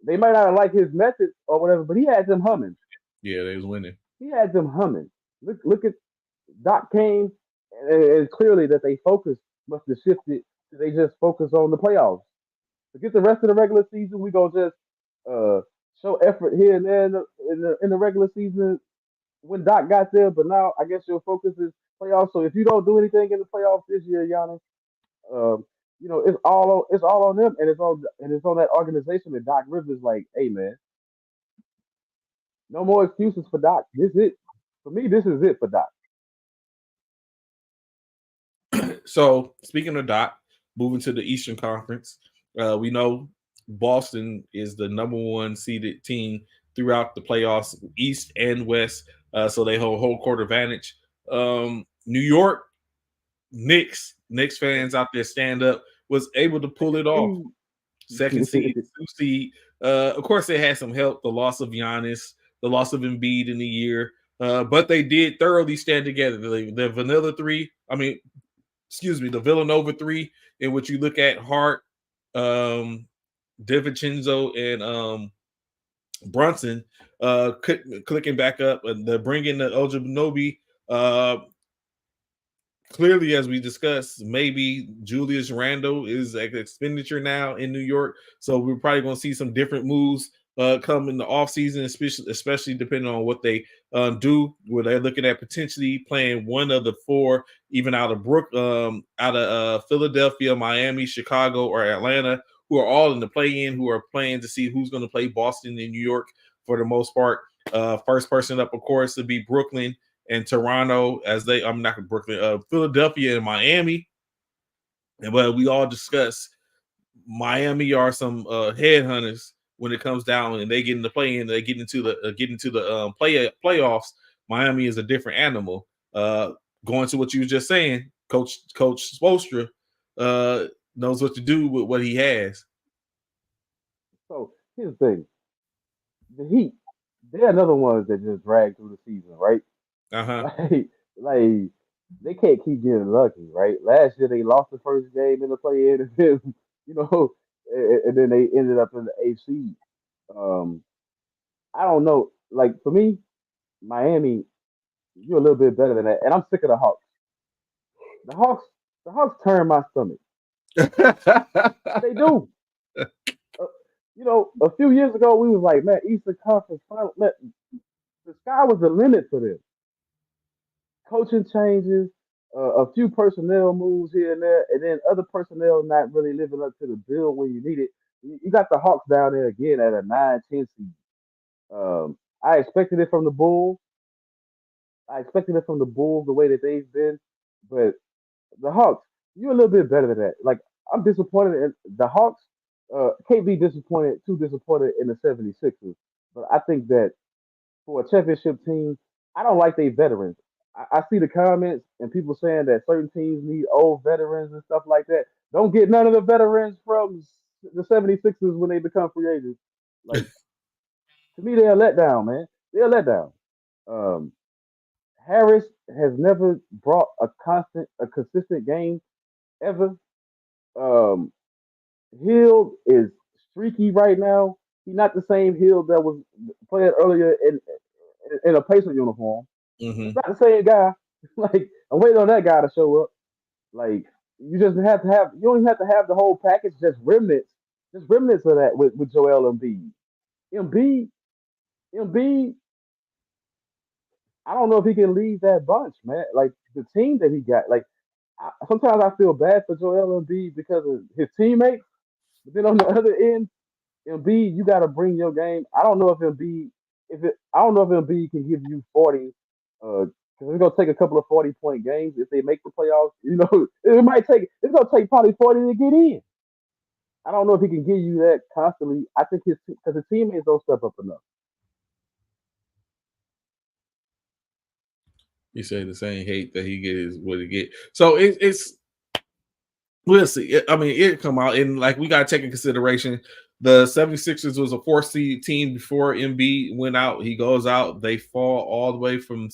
they might not like his methods or whatever, but he had them humming. Yeah, they was winning. He had them humming. Look at Doc came, and clearly that they focus must have shifted. They just focus on the playoffs. Forget the rest of the regular season. We gonna just uh, show effort here and there in the regular season when Doc got there. But now I guess your focus is playoffs. So if you don't do anything in the playoffs this year, Giannis, it's all on them, and it's on that organization that Doc Rivers like, hey man, no more excuses for Doc. This is it for me. This is it for Doc. So speaking of Doc, moving to the Eastern Conference, we know Boston is the number one seeded team throughout the playoffs, East and West. So they hold home court advantage. New York Knicks fans out there stand up was able to pull it off. Second seed, 2 seed. Of course, they had some help. The loss of Giannis, the loss of Embiid in the year, but they did thoroughly stand together. The Vanilla Three. I mean, excuse me, the Villanova Three, in which you look at Hart, DiVincenzo, and Brunson, clicking back up, and they're bringing the Ojanobi. Clearly, as we discussed, maybe Julius Randle is an expenditure now in New York. So we're probably going to see some different moves come in the offseason, especially depending on what they do, where they're looking at potentially playing one of the four, even out of out of Philadelphia, Miami, Chicago, or Atlanta, who are all in the play-in, who are playing to see who's going to play Boston and New York for the most part. First person up, of course, to be Brooklyn and Toronto, I'm not Brooklyn, Philadelphia and Miami. But we all discuss Miami are some headhunters when it comes down and they get into play-in, they get into the playoffs. Miami is a different animal. Going to what you were just saying, Coach Spoelstra knows what to do with what he has. So here's the thing: the Heat, they're another ones that just drag through the season, right? Uh-huh. Like they can't keep getting lucky, right? Last year they lost the first game in the play-in, and then, you know, and then they ended up in the AC. Um, I don't know. Like for me, Miami, you're a little bit better than that, and I'm sick of the Hawks. The Hawks, the Hawks turn my stomach. They do. Uh, a few years ago we was like, man, Eastern Conference Final, man, the sky was the limit for them. Coaching changes, a few personnel moves here and there, and then other personnel not really living up to the bill when you need it. You got the Hawks down there again at a 9-10 seed. I expected it from the Bulls. I expected it from the Bulls the way that they've been, but the Hawks, you're a little bit better than that. Like I'm disappointed in the Hawks. Can't be too disappointed in the 76ers. But I think that for a championship team, I don't like they veterans. I see the comments and people saying that certain teams need old veterans and stuff like that. Don't get none of the veterans from the 76ers when they become free agents. Like to me, they're a letdown, man. They're a letdown. Um, Harris has never brought a consistent game ever. Um, Hill is streaky right now. He's not the same Hill that was playing earlier in a Pacer uniform. Hmm. It's not the same guy. Like I'm waiting on that guy to show up. Like you just have to have. You don't even have to have the whole package. Just remnants of that with Joel Embiid. Embiid, Embiid. I don't know if he can lead that bunch, man. Like the team that he got. Like sometimes I feel bad for Joel Embiid because of his teammates. But then on the other end, Embiid, you got to bring your game. I don't know if Embiid, I don't know if Embiid can give you 40. Because it's gonna take a couple of 40-point games if they make the playoffs. It's gonna take probably 40 to get in. I don't know if he can give you that constantly. I think because his teammates don't step up enough. He said the same hate that he get is what he get. So it's we'll see. I mean, it come out and like we gotta take in consideration the 76ers was a 4 seed team before Embiid went out. He goes out, they fall all the way from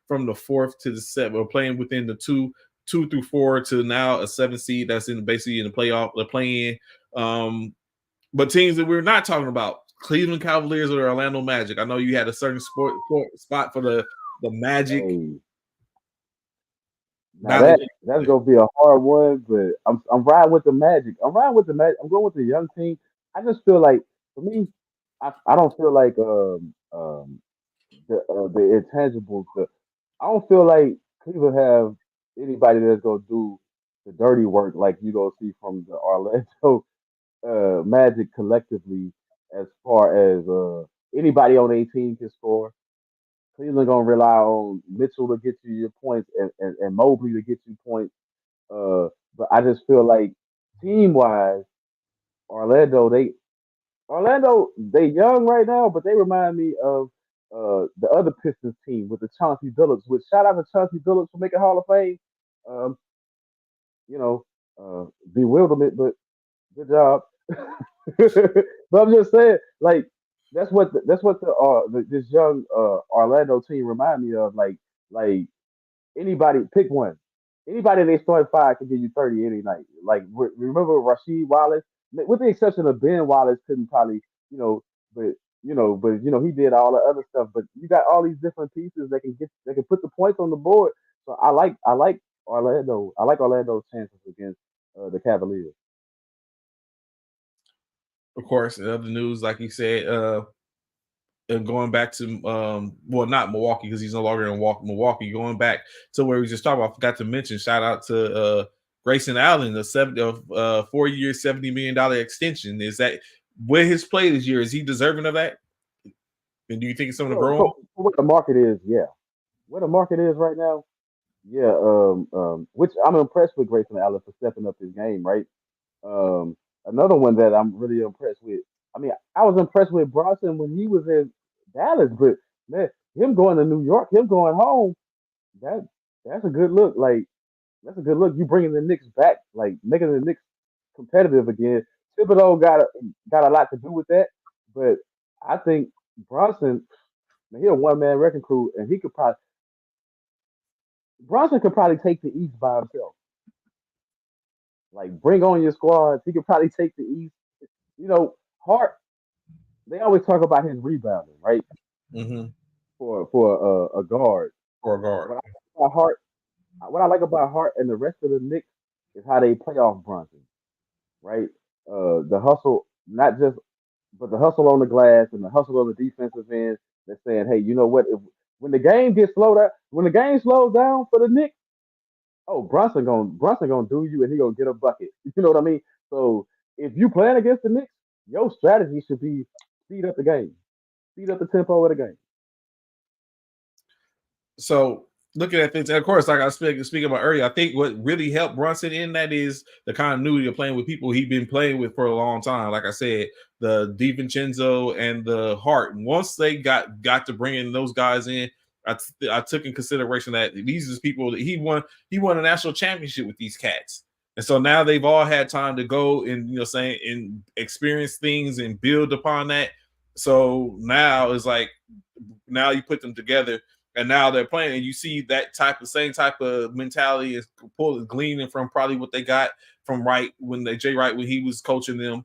from the fourth to the seventh, or playing within the two through four to now a 7 seed that's in basically in the playoff, the play-in. But teams that we're not talking about, Cleveland Cavaliers or Orlando Magic. I know you had a certain spot for the Magic. Hey, now Now that that's gonna be a hard one, but I'm riding with the Magic. I'm riding with the Magic. I'm going with the young team. I just feel like for me, I don't feel like the intangibles. I don't feel like Cleveland have anybody that's gonna do the dirty work like you gonna see from the Orlando Magic collectively. As far as anybody on 18 can score, Cleveland gonna rely on Mitchell to get you your points and Mobley to get you points. But I just feel like team wise, Orlando they they young right now, but they remind me of the other Pistons team with the Chauncey Billups. Which shout out to Chauncey Billups for making Hall of Fame. Um, you know, bewilderment, but good job. But I'm just saying, like this young Orlando team remind me of. Like anybody pick one. Anybody they start five can give you 30 any night. Like remember Rasheed Wallace, with the exception of Ben Wallace, couldn't probably you know, but he did all the other stuff. But you got all these different pieces that can put the points on the board. So I like Orlando. I like Orlando's chances against the Cavaliers. of course, in other news, like you said, and going back to well, not Milwaukee because he's no longer in Milwaukee. Going back to where we just talked about, I forgot to mention. Shout out to Grayson Allen, the 4 year, $70 million extension. Is that where his play this year? Is he deserving of that? And do you think it's something to So, grow on? so what the market is, yeah. Where the market is right now, yeah. Which I'm impressed with Grayson Allen for stepping up his game, right? Um, Another one that I'm really impressed with. I mean, I was impressed with Bronson when he was in Dallas, but man, him going to New York, him going home, that that's a good look. Like that's a good look. You bringing the Knicks back, like making the Knicks competitive again. Thibodeau got a lot to do with that, but I think Bronson, man, he a one man wrecking crew, and he could probably Bronson could probably take the East by himself. Like, bring on your squads. He could probably take the East. You know, Hart. They always talk about his rebounding, right? Mm-hmm. For a guard. For a guard. What I like about Hart, what I like about Hart and the rest of the Knicks is how they play off Bronson, right? The hustle, not just but the hustle on the glass and the hustle on the defensive end. They're saying, hey, you know what? If when the game gets slowed down, when the game slows down for the Knicks, oh, Brunson gonna do you, and he gonna get a bucket. You know what I mean? So if you playing against the Knicks, your strategy should be speed up the game, speed up the tempo of the game. So looking at things, and of course, like I was speaking about earlier, I think what really helped Brunson in that is the continuity of playing with people he's been playing with for a long time. Like I said, the DiVincenzo and the Hart. Once they got to bringing those guys in, I took in consideration that these are people that he won a national championship with these cats. And so now they've all had time to go and saying and experience things and build upon that. So now it's like now you put them together and now they're playing, and you see that same type of mentality is gleaning from probably what they got from Wright when Jay Wright when he was coaching them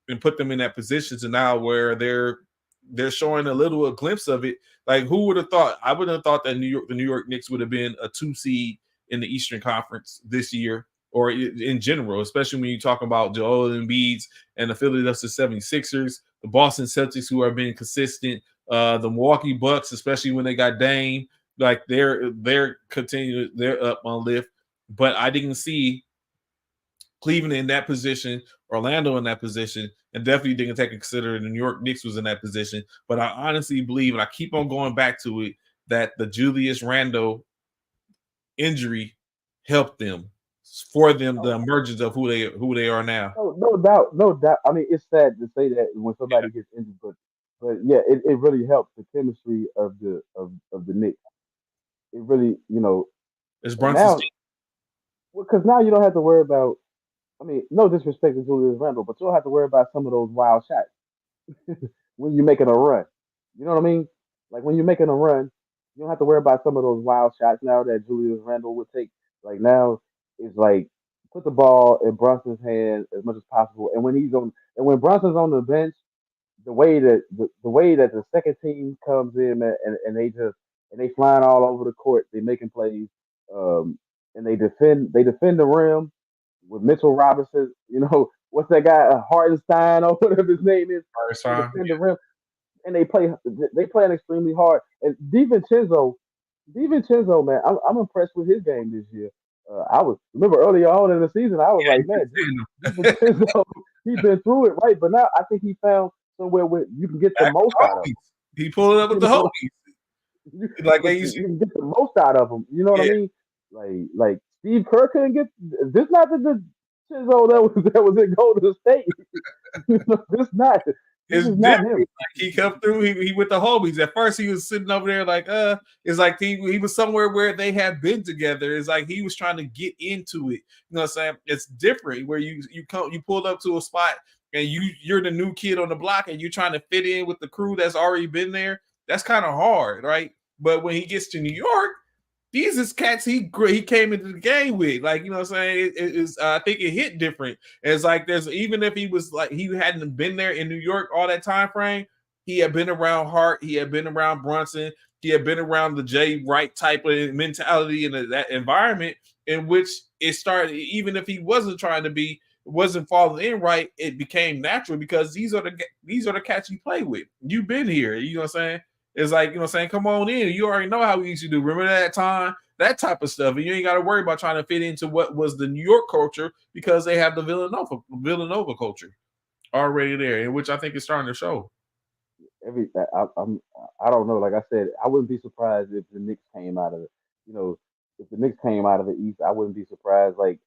and put them in that position to now where they're showing a glimpse of it. Like who would have thought? I would have thought that the New York Knicks would have been a 2 seed in the Eastern Conference this year or in general, especially when you talk about Joel Embiid's and the Philadelphia 76ers, the Boston Celtics who are being consistent, the Milwaukee Bucks, especially when they got Dame, like they're continuing, they're up on lift. But I didn't see Cleveland in that position, Orlando in that position, and definitely didn't take into consideration the New York Knicks was in that position. But I honestly believe, and I keep on going back to it, that the Julius Randle injury helped them for them the Oh, emergence of who they are now. no doubt, no doubt. I mean, it's sad to say that when Yeah, somebody gets injured, but yeah, it really helps the chemistry of the Knicks. It really, it's and Brunson's now team. because now you don't have to worry about. I mean, no disrespect to Julius Randle, but you don't have to worry about some of those wild shots when you're making a run. You know what I mean? Like when you're making a run, you don't have to worry about some of those wild shots now that Julius Randle would take. Like now, it's like put the ball in Brunson's hand as much as possible. And when Brunson's on the bench, the way that the second team comes in, man, and they flying all over the court, they making plays, and they defend the rim with Mitchell Robinson. You know what's that guy Hartenstein or whatever his name is? First They time. defend the rim and they play extremely hard. And DiVincenzo, man, I'm impressed with his game this year. I was remember earlier on in the season, I was like, man, DiVincenzo, he's been through it, right? But now I think he found somewhere where you can get the Back with most the out of Hokies. He pulled it up him. with the You know, Hokies. Like they used to, you can get the most out of him. You know what I yeah. mean? Like Steve Kerr couldn't get this. Not the Chisholm that was in Golden State. this not. This It's is different. not him. Like he come through, he with the homies. At first, he was sitting over there like, it's like he was somewhere where they had been together. It's like he was trying to get into it. You know what I'm saying? It's different where you pulled up to a spot and you're the new kid on the block and you're trying to fit in with the crew that's already been there. That's kind of hard, right? But when he gets to New York, these is cats he came into the game with. Like, you know what I'm saying? I think it hit different. It's like there's even if he was like he hadn't been there in New York all that time frame, he had been around Hart, he had been around Brunson, he had been around the Jay Wright type of mentality and that environment in which it started, even if he wasn't falling in right, it became natural because these are the cats you play with. You've been here, you know what I'm saying? It's like, you know what I'm saying? Come on in. You already know how we used to do. Remember that time? That type of stuff. And you ain't got to worry about trying to fit into what was the New York culture because they have the Villanova culture already there, in which I think is starting to show. Every I don't know. Like I said, I wouldn't be surprised if the Knicks came out of it. You know, if the Knicks came out of the East, I wouldn't be surprised. Like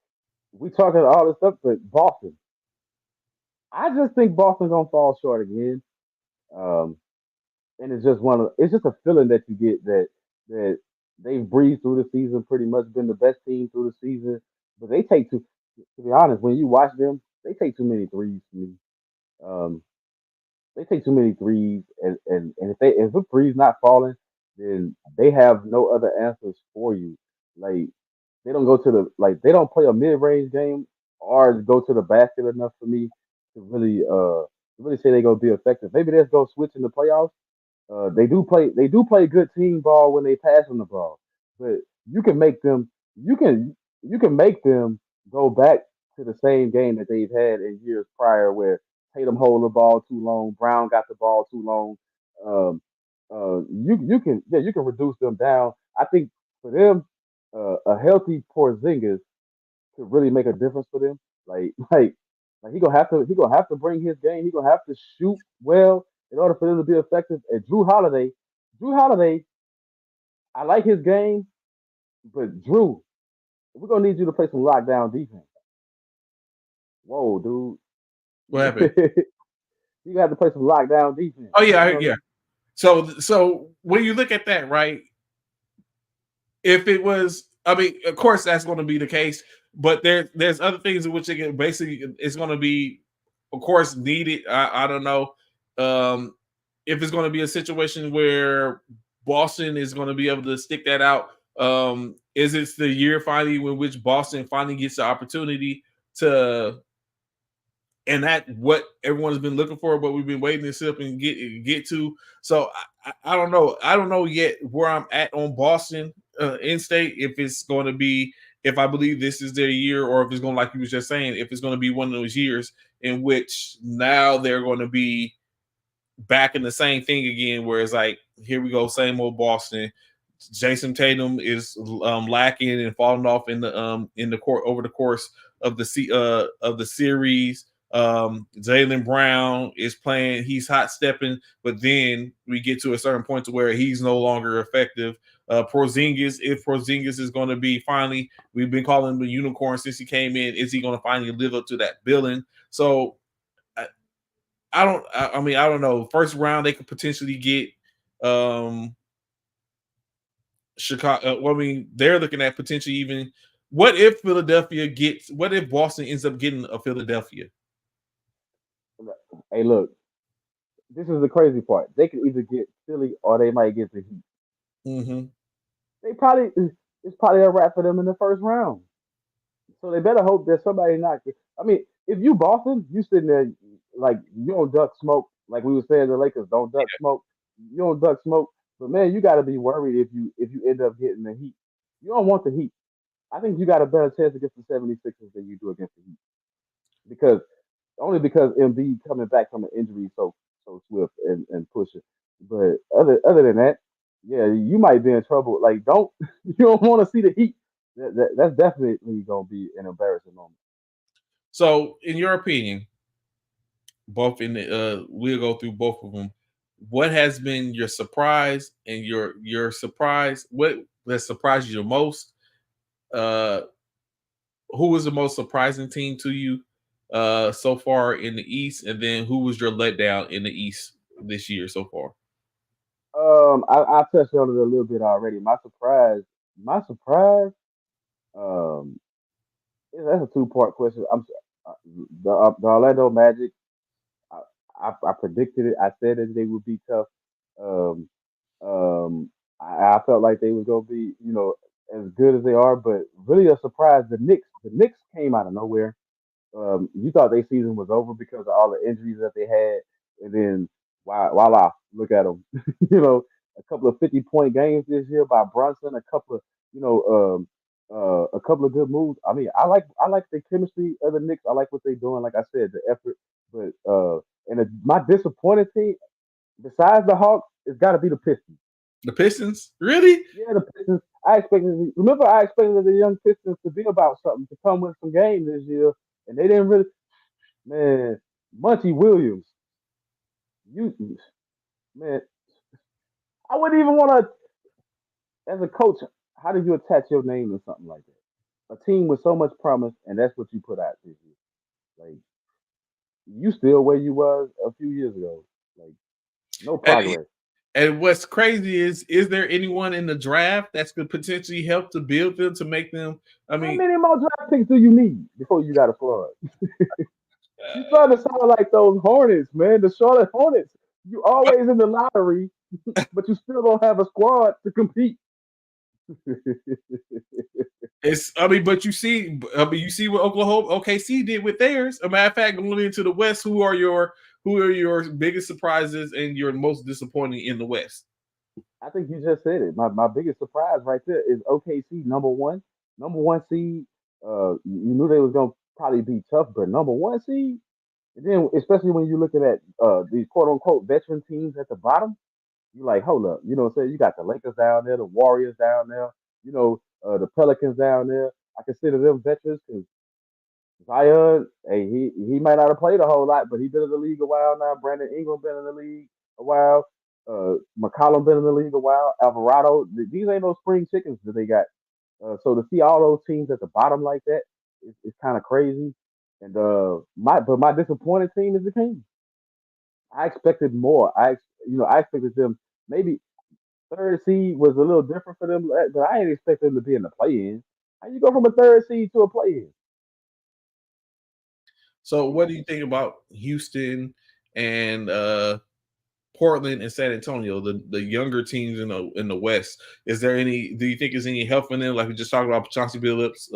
we talking all this stuff, but Boston, I just think Boston's gonna fall short again. Um, and it's just a feeling that you get that they've breezed through the season, pretty much been the best team through the season. But they take too, to be honest, when you watch them, they take too many threes for me. Um, they take too many threes, and if a three's not falling, then they have no other answers for you. Like they don't go to the they don't play a mid range game or go to the basket enough for me to really say they gonna be effective. Maybe let's go switch in the playoffs. They do play good team ball when they pass on the ball, but you can make them you can you can make them go back to the same game that they've had in years prior, where Tatum hold the ball too long, Brown got the ball too long. Um, you can reduce them down. I think for them, a healthy Porzingis could really make a difference for them. Like like he gonna have to bring his game. He gonna have to shoot well in order for them to be effective. And Drew Holiday, I like his game, but Drew, we're gonna need you to play some lockdown defense. Whoa, What dude, happened? you got to play some lockdown defense. Oh yeah, You know, yeah. So when you look at that, right? If it was, I mean, of course that's going to be the case, but there's other things in which it can basically it's going to be, of course, needed. I don't know if it's going to be a situation where Boston is going to be able to stick that out. Is it the year finally in which Boston finally gets the opportunity to and that what everyone's been looking for, what we've been waiting to sit up and get to. So I don't know. I don't know yet where I'm at on Boston in state. If it's going to be, if I believe this is their year, or if it's going to, like you was just saying, if it's going to be one of those years in which now they're going to be back in the same thing again, where it's like, here we go, same old Boston. Jason Tatum is lacking and falling off in the court over the course of the series. Jaylen Brown is playing; he's hot stepping, but then we get to a certain point to where he's no longer effective. Porzingis, if Porzingis is going to be finally, we've been calling him the unicorn since he came in. Is he going to finally live up to that billing? So I don't. I mean, I don't know. First round, they could potentially get Chicago. Well, I mean, they're looking at potentially even. What if Philadelphia gets? What if Boston ends up getting a Philadelphia? hey, look, this is the crazy part. They can either get Philly or they might get the Heat. Mm-hmm. They probably it's probably a wrap for them in the first round. So they better hope that somebody not. I mean, if you Boston, you sitting there like you don't duck smoke. Like we were saying, the Lakers don't duck smoke. You don't duck smoke. But man, you got to be worried if you end up getting the Heat. You don't want the Heat. I think you got a better chance against the 76ers than you do against the Heat because only because Embiid coming back from an injury so swift and pushing. But other than that, yeah, you might be in trouble. Like don't you don't want to see the Heat. That's definitely gonna be an embarrassing moment. So, in your opinion, both in the we'll go through both of them. What has been your surprise and your surprise? What has surprised you the most? Uh, who was the most surprising team to you so far in the East, and then who was your letdown in the East this year so far? I touched on it a little bit already. My surprise. Um, that's a two-part question. The Orlando Magic. I, I predicted it. I said that they would be tough. Um, I felt like they was gonna be, as good as they are, but really a surprise. The Knicks came out of nowhere. You thought their season was over because of all the injuries that they had, and then voila, look at them. A couple of 50-point games this year by Brunson, you know, a couple of good moves. I mean, I like the chemistry of the Knicks. I like what they're doing. Like I said, the effort. But my disappointed team, besides the Hawks, it's got to be the Pistons. The Pistons, really? Yeah, the Pistons. I expected the young Pistons to be about something, to come with some games this year, and they didn't really. Man, Munchie Williams, you man, I wouldn't even want to. As a coach, how did you attach your name to something like that? A team with so much promise, and that's what you put out this year. Like you still where you was a few years ago. Like no And progress. and what's crazy is there anyone in the draft that could potentially help to build them to make them? I How mean, many more draft picks do you need before you got a squad? You starting to sound like those Hornets, man. The Charlotte Hornets. You always in the lottery, but you still don't have a squad to compete. But you see what Oklahoma OKC did with theirs. A matter of fact, going into the West, who are your biggest surprises and your most disappointing in the West? I think you just said it. My biggest surprise right there is OKC number one seed. You knew they was gonna probably be tough, but number one seed. And then, especially when you're looking at these quote unquote veteran teams at the bottom, you like, hold up, you know what I'm saying? You got the Lakers down there, the Warriors down there, the Pelicans down there. I consider them veterans because Zion, hey, he might not have played a whole lot, but he been in the league a while now. Brandon Ingram been in the league a while. McCollum been in the league a while. Alvarado, these ain't no spring chickens that they got. So to see all those teams at the bottom like that, it's kind of crazy. And my disappointed team is the Kings. I expected more. I expected them maybe third seed was a little different for them, but I didn't expect them to be in the play-in. How you go from a third seed to a play-in? So, what do you think about Houston and Portland and San Antonio, the younger teams in the West? Is there any? Do you think there's any help in them? Like we just talked about Chauncey Billups,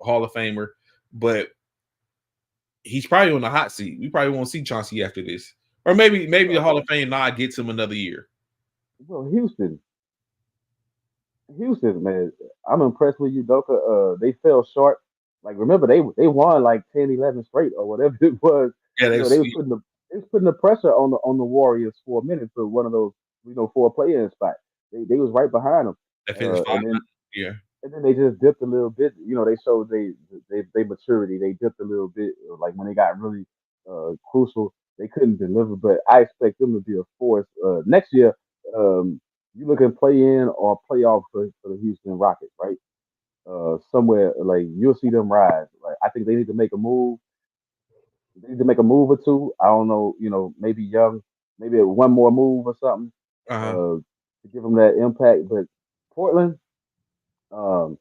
Hall of Famer, but he's probably on the hot seat. We probably won't see Chauncey after this, or maybe the Well, Hall of Fame nod gets him another year. well, Houston, man, I'm impressed with you, Doka. They fell short. Like, remember they won like 10, 11 straight or whatever it was. Yeah, They was putting the pressure on the Warriors for a minute for one of those for a play-in spot. They was right behind them, they finished five. and then Yeah, they just dipped a little bit. They showed they maturity. They dipped a little bit. Like when they got really crucial, they couldn't deliver. But I expect them to be a force next year. Um, you look at play in or playoff for the Houston Rockets, right? Somewhere like you'll see them rise. Like I think they need to make a move. They need to make a move or two. I don't know. Maybe young, maybe one more move or something uh-huh. to give them that impact. But Portland, um,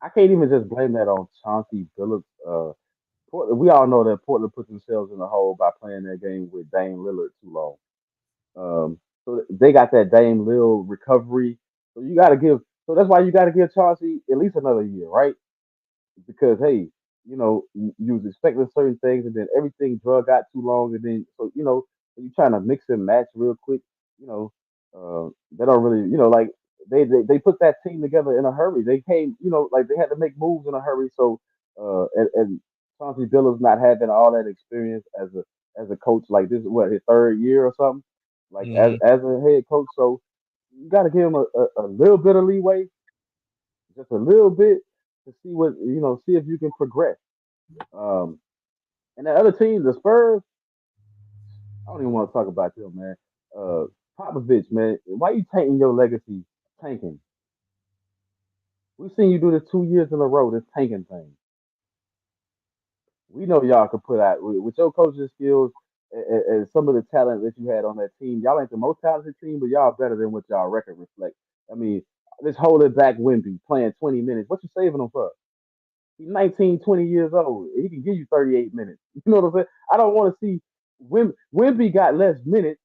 I can't even just blame that on Chauncey Billups. Portland, we all know that Portland put themselves in a hole by playing that game with Dame Lillard too long. So they got that Dame Lillard recovery. So you got to give. So that's why you got to give Chauncey at least another year, right? Because hey, you was expecting certain things, and then everything drug out too long, and then so you trying to mix and match real quick. You know, they don't really, like they put that team together in a hurry. They came, like they had to make moves in a hurry. So and Chauncey Billups not having all that experience as a coach, like this is what his third year or something, like Mm-hmm. as a head coach. So you got to give him a little bit of leeway, just a little bit to see see if you can progress. Um, and the other team, the Spurs, I don't even want to talk about them, man. Uh, Popovich, man, why you tanking your legacy? Tanking. We've seen you do this 2 years in a row. This tanking thing. We know y'all could put out with your coaching skills and some of the talent that you had on that team. Y'all ain't the most talented team, but y'all better than what y'all record reflects. I mean, let's hold it back. Wimby playing 20 minutes. What you saving him for? He's 19, 20 years old. He can give you 38 minutes. You know what I'm saying? I don't want to see Wimby got less minutes.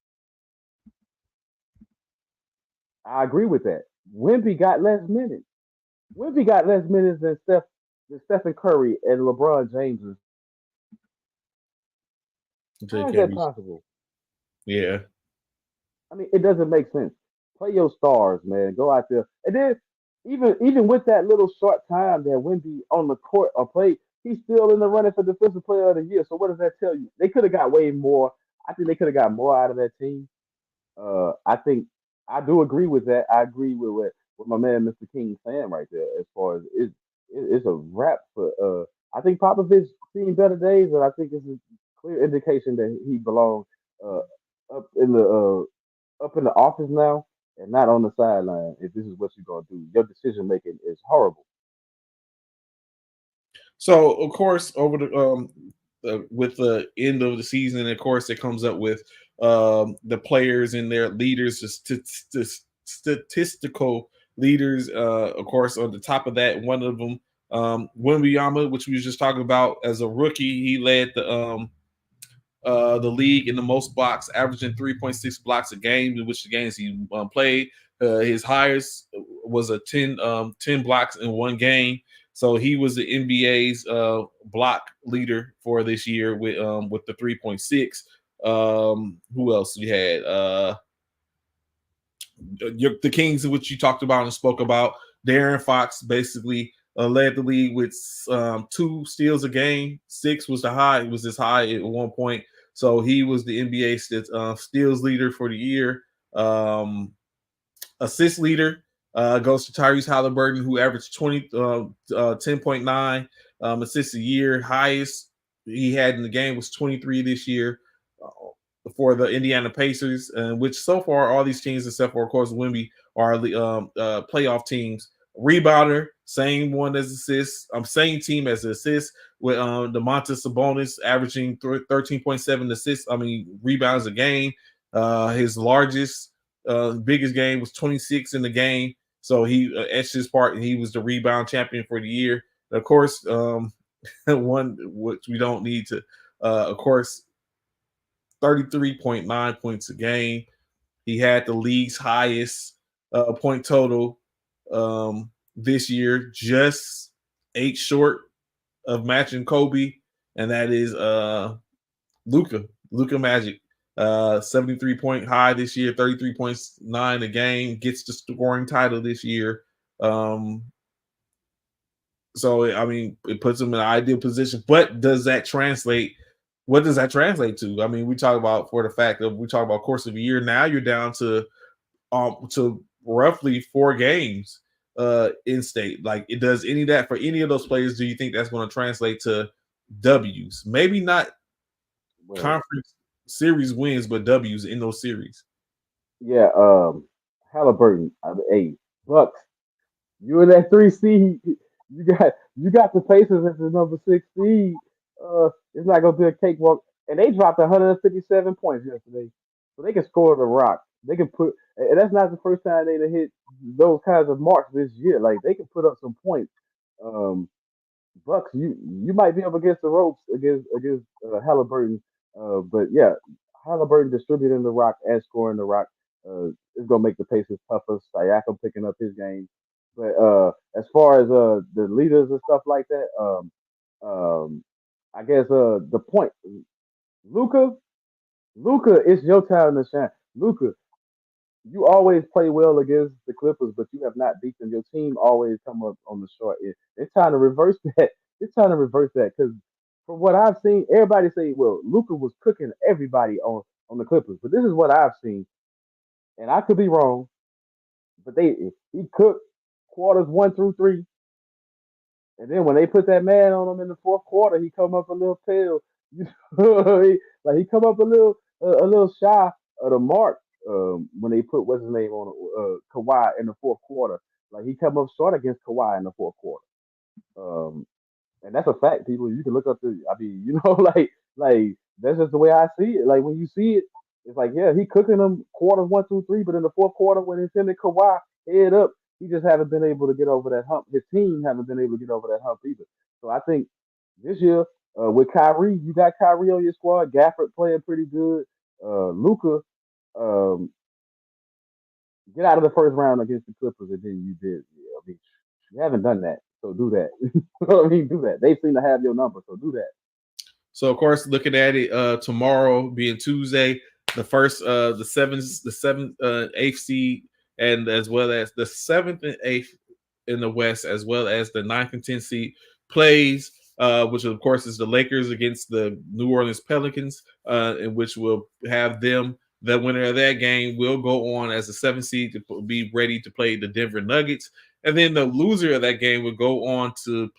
I agree with that. Wimby got less minutes. Wimby got less minutes than Stephen Curry and LeBron James. How is that possible? Yeah. I mean, it doesn't make sense. Play your stars, man. Go out there, and then even with that little short time that Wimby on the court or played, he's still in the running for Defensive Player of the Year. So what does that tell you? They could have got way more. I think they could have got more out of that team. I think I do agree with that. I agree with what my man Mr. King saying right there. As far as it's a wrap for. I think Popovich seen better days, and I think it's a clear indication that he belongs uh, up in the office now and not on the sideline. If this is what you're gonna do, your decision making is horrible. So of course, over with the end of the season, of course, it comes up with the players and their leaders, the statistical leaders. Of course, on the top of that, one of them, Wembanyama, which we was just talking about as a rookie, he led the league in the most blocks, averaging 3.6 blocks a game, in which the games he played. His highest was 10 blocks in one game. So he was the NBA's block leader for this year with the 3.6. Who else we had? The Kings, which you talked about and spoke about. Darren Fox basically led the league with 2 steals a game. 6 was the high. It was his high at one point. So he was the NBA steals leader for the year. Assist leader goes to Tyrese Halliburton, who averaged 10.9 assists a year. Highest he had in the game was 23 this year for the Indiana Pacers, which so far all these teams, except for of course Wemby, are playoff teams. Rebounder, same one as assists. Same team as assists with Domantas Sabonis averaging 13.7 assists. Rebounds a game. His largest, biggest game was 26 in the game. So he etched his part, and he was the rebound champion for the year. And of course, one which we don't need to, of course, 33.9 points a game. He had the league's highest point total this year, just 8 short of matching Kobe, and that is Luka Magic. 73-point high this year, 33.9 a game, gets the scoring title this year. So, it puts him in an ideal position. But does that translate? What does that translate to? We talk about course of a year. Now you're down to roughly 4 games in state. Like, it does any of that for any of those players? Do you think that's going to translate to W's? Maybe not conference series wins, but W's in those series. Yeah, Halliburton. Hey, Bucks, you in that 3 seed. You got the Pacers as the number 6 seed. It's not gonna be a cakewalk. And they dropped 157 points yesterday, so they can score the rock. They can put, and that's not the first time they've hit those kinds of marks this year. Like, they can put up some points. Um, Bucks, you might be up against the ropes against Halliburton. But yeah, Halliburton distributing the rock and scoring the rock is gonna make the Pacers tougher. Siakam picking up his game. But as far as the leaders and stuff like that, I guess the point, Luca, Luca, it's your time to shine. Luca, you always play well against the Clippers, but you have not beat them. Your team always come up on the short end. It's time to reverse that. It's time to reverse that because from what I've seen, everybody say, well, Luca was cooking everybody on the Clippers, but this is what I've seen, and I could be wrong, but he cooked quarters 1 through 3, and then when they put that man on him in the fourth quarter, he come up a little pale. You know, he come up a little shy of the mark when they put what's his name on Kawhi in the fourth quarter. Like, he come up short against Kawhi in the fourth quarter. Um, and that's a fact, people. You can look up like that's just the way I see it. Like, when you see it, it's like, yeah, he cooking them quarters 1 through 3, but in the fourth quarter when it's in the Kawhi head up, he just haven't been able to get over that hump. His team haven't been able to get over that hump either. So I think this year with Kyrie, you got Kyrie on your squad. Gafford playing pretty good. Luca, um, get out of the first round against the Clippers, and then you did. Yeah, you haven't done that, so do that. Do that. They seem to have your number, so do that. So, of course, looking at it, tomorrow being Tuesday, the seventh, eighth seed, and as well as the 7th and 8th in the West, as well as the 9th and 10th seed plays, which of course is the Lakers against the New Orleans Pelicans, in which will have them. The winner of that game will go on as a 7th seed to be ready to play the Denver Nuggets, and then the loser of that game will go on to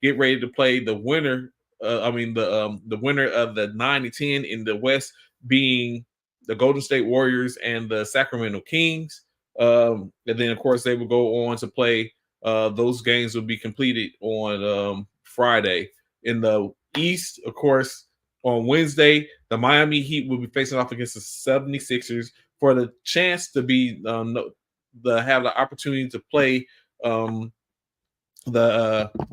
get ready to play the winner. The winner of the 9 and 10 in the West being the Golden State Warriors and the Sacramento Kings. And then, of course, they will go on to play. Those games will be completed on Friday. In the East, of course, on Wednesday, the Miami Heat will be facing off against the 76ers for the chance to have the opportunity to play the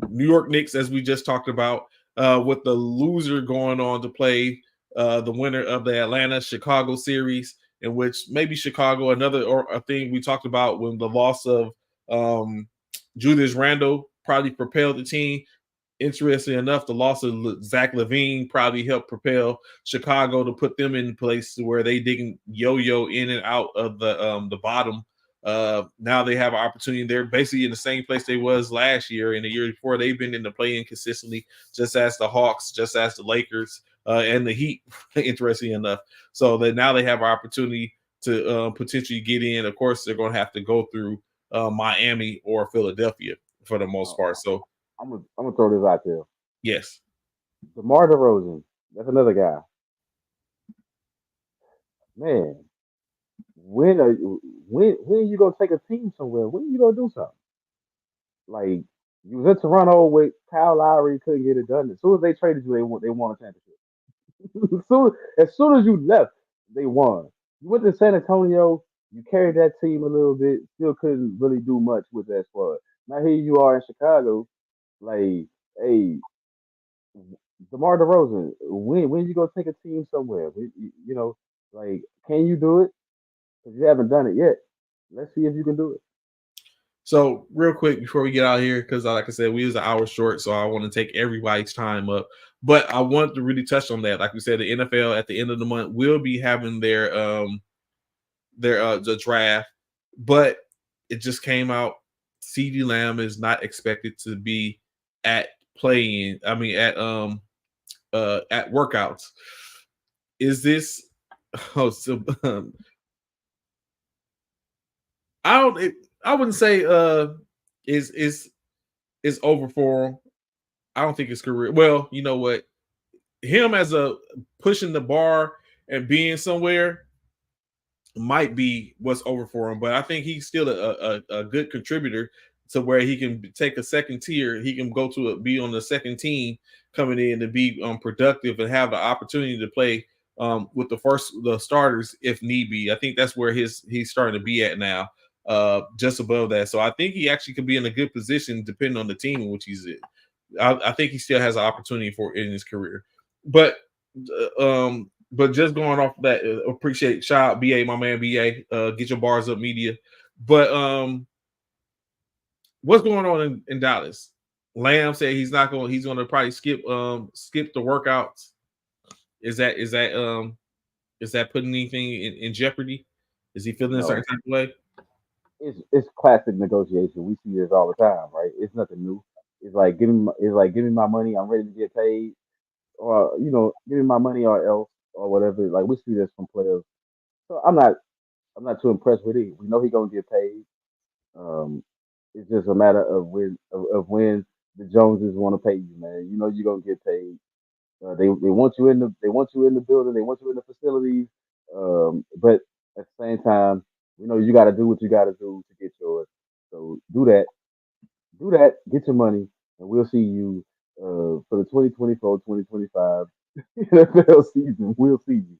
New York Knicks, as we just talked about, with the loser going on to play the winner of the Atlanta-Chicago series, in which maybe Chicago, another or a thing we talked about when the loss of Julius Randle probably propelled the team. Interesting enough, the loss of Zach LaVine probably helped propel Chicago to put them in place where they didn't yo-yo in and out of the bottom. Now they have an opportunity. They're basically in the same place they was last year and the year before. They've been in the play-in consistently, just as the Hawks, just as the Lakers, and the Heat. Interesting enough, so that now they have an opportunity to potentially get in. Of course, they're going to have to go through Miami or Philadelphia for the most part. So I'm gonna throw this out there. yes. DeMar DeRozan, that's another guy. Man, when you gonna take a team somewhere? When you gonna do something? Like you was in Toronto with Kyle Lowry, couldn't get it done. As soon as they traded you, they won a championship. as soon as you left, they won. You went to San Antonio, you carried that team a little bit, still couldn't really do much with that squad. Now here you are in Chicago, like, hey, DeMar DeRozan, when you gonna take a team somewhere? Like, can you do it? Because you haven't done it yet. Let's see if you can do it. So real quick before we get out here, because like I said, we was an hour short, so I want to take everybody's time up. But I want to really touch on that. Like we said, the NFL at the end of the month will be having their the draft, but it just came out. CeeDee Lamb is not expected to be at playing. I mean, at workouts. Is this? Oh, so I don't. I wouldn't say is is over for him. I don't think his career. Well, you know what? Him as a pushing the bar and being somewhere might be what's over for him, but I think he's still a good contributor to where he can take a second tier. He can go to be on the second team coming in and be productive and have the opportunity to play with the starters if need be. I think that's where he's starting to be at now, just above that. So I think he actually could be in a good position depending on the team in which he's in. I think he still has an opportunity for in his career, but but just going off that, appreciate shout out BA, my man BA, get your bars up media. But what's going on in Dallas? Lamb said he's not going. He's going to probably skip the workouts. Is that putting anything in jeopardy? Is he feeling a certain No, type of way? it's classic negotiation. We see this all the time, right? It's nothing new. It's like give me my money. I'm ready to get paid, or give me my money or else or whatever. Like we see this from players. So I'm not too impressed with it. We know he gonna get paid. Um, it's just a matter of when the Joneses want to pay you, man. You know you're gonna get paid. They want you in the building. They want you in the facilities. But at the same time, you got to do what you got to do to get yours. So do that, get your money, and we'll see you for the 2024-2025 NFL season. We'll see you.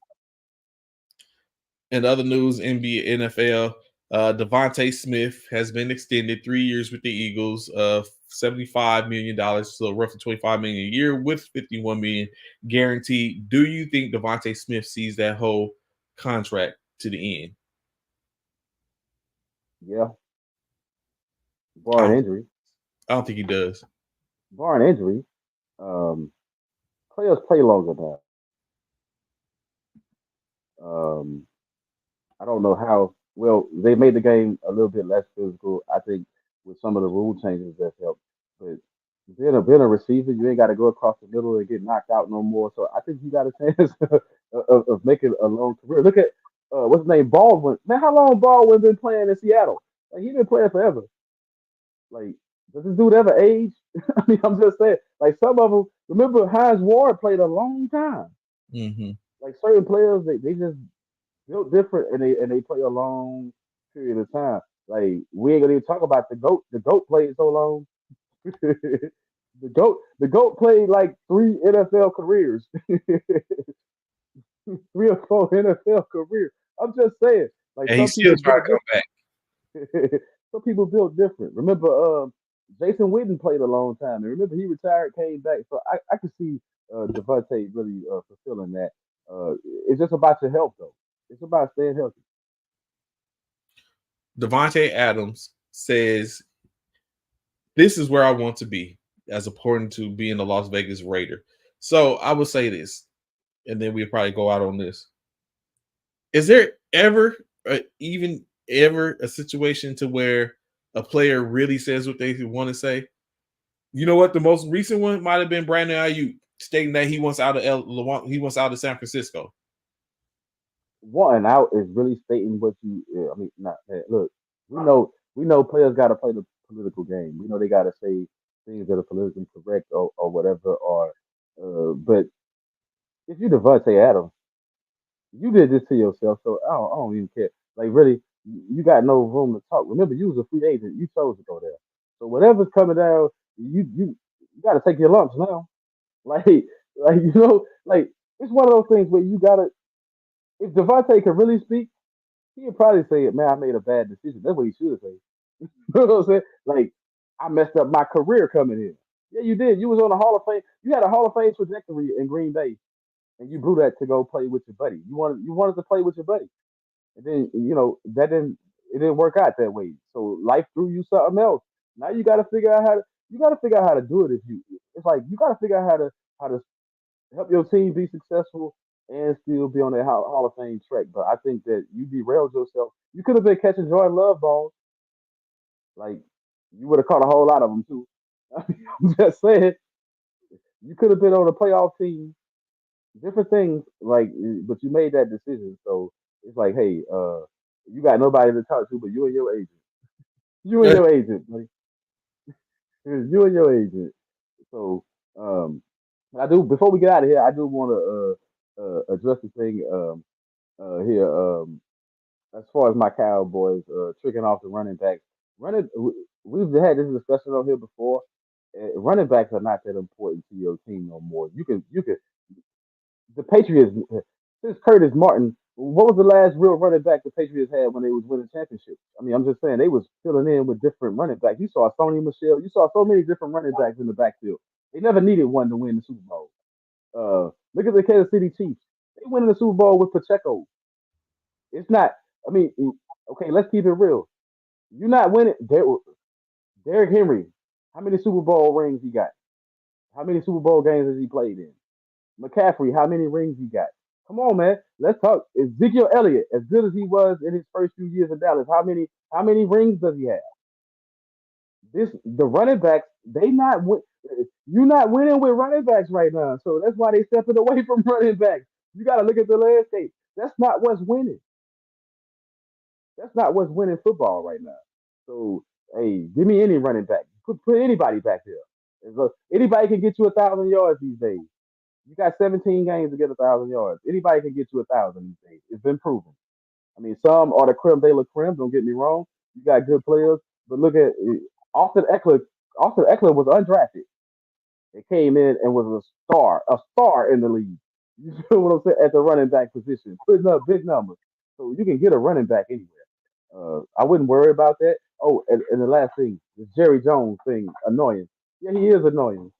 In other news, NBA, NFL, Devontae Smith has been extended 3 years with the Eagles, $75 million, so roughly $25 million a year with $51 million guaranteed. Do you think Devontae Smith sees that whole contract to the end? Yeah, I barring don't, injury, I don't think he does. barring injury, um, players play longer now. Um, I don't know how well they made the game a little bit less physical. I think with some of the rule changes that helped, but being a receiver, you ain't got to go across the middle and get knocked out no more. So I think you got a chance of making a long career. Look at what's his name, Baldwin. Man, how long Baldwin been playing in Seattle? Like he been playing forever. Like does this dude ever age? I mean, I'm just saying. Like some of them, remember Hines Ward played a long time. Mm-hmm. Like certain players, they just built different and they play a long period of time. Like we ain't gonna even talk about the goat. The goat played so long. The goat played like three NFL careers, three or four NFL careers. I'm just saying, like And some he's still people trying built to come back. different. Some people built different. Remember, Jason Witten played a long time, and remember he retired, came back. So I could see Devontae really fulfilling that. Uh, it's just about your health, though. It's about staying healthy. Devontae Adams says, "This is where I want to be," as according to being a Las Vegas Raider. So I would say this, and then we'd probably go out on this. Is there ever, even ever, a situation to where a player really says what they want to say? You know what? The most recent one might have been Brandon Ayuk stating that he wants out of he wants out of San Francisco. Wanting out is really stating what you. Yeah, I mean, not look. We know players got to play the political game. We know they got to say things that are politically correct or whatever. But if you Devontae Adams, you did this to yourself, so I don't even care. Like really, you got no room to talk. Remember, you was a free agent. You chose to go there. So whatever's coming down, you got to take your lumps now. Like like it's one of those things where you gotta. If Devontae can really speak, he'd probably say, "Man, I made a bad decision." That's what he should say. You know what I'm saying? Like I messed up my career coming in. Yeah, you did. You was on a Hall of Fame. You had a Hall of Fame trajectory in Green Bay, and you blew that to go play with your buddy. You wanted to play with your buddy. And then that didn't work out that way. So life threw you something else. Now you got to figure out how to do it. If you it's like you got to figure out how to help your team be successful and still be on that Hall of Fame track. But I think that you derailed yourself. You could have been catching Jordan Love balls. Like you would have caught a whole lot of them too. I'm just saying you could have been on a playoff team. Different things like, but you made that decision. So it's like, hey, you got nobody to talk to, but you and your agent. You and your agent. Like, it's you and your agent. So I do. Before we get out of here, I do want to address the thing here. As far as my Cowboys tricking off the running backs, we've had this discussion on here before. Running backs are not that important to your team no more. You can the Patriots since Curtis Martin. What was the last real running back the Patriots had when they was winning championships? I mean, I'm just saying they was filling in with different running backs. You saw Sony Michelle. You saw so many different running backs in the backfield. They never needed one to win the Super Bowl. Look at the Kansas City Chiefs. They win the Super Bowl with Pacheco. It's not. I mean, okay, let's keep it real. You're not winning. Derrick Henry. How many Super Bowl rings he got? How many Super Bowl games has he played in? McCaffrey, how many rings he got? Come on, man. Let's talk. Ezekiel Elliott, as good as he was in his first few years in Dallas, how many rings does he have? The running backs, you're not winning with running backs right now. So that's why they stepping away from running backs. You gotta look at the landscape. That's not what's winning. That's not what's winning football right now. So hey, give me any running back. Put anybody back there. Anybody can get you 1,000 yards these days. You got 17 games to get 1,000 yards. Anybody can get you 1,000 these days. It's been proven. I mean, some are the creme de la creme. Don't get me wrong. You got good players, but look at Austin Eckler. Austin Eckler was undrafted. It came in and was a star in the league. You feel what I'm saying? At the running back position, putting up big numbers. So you can get a running back anywhere. I wouldn't worry about that. Oh, and the last thing, the Jerry Jones thing, annoying. Yeah, he is annoying.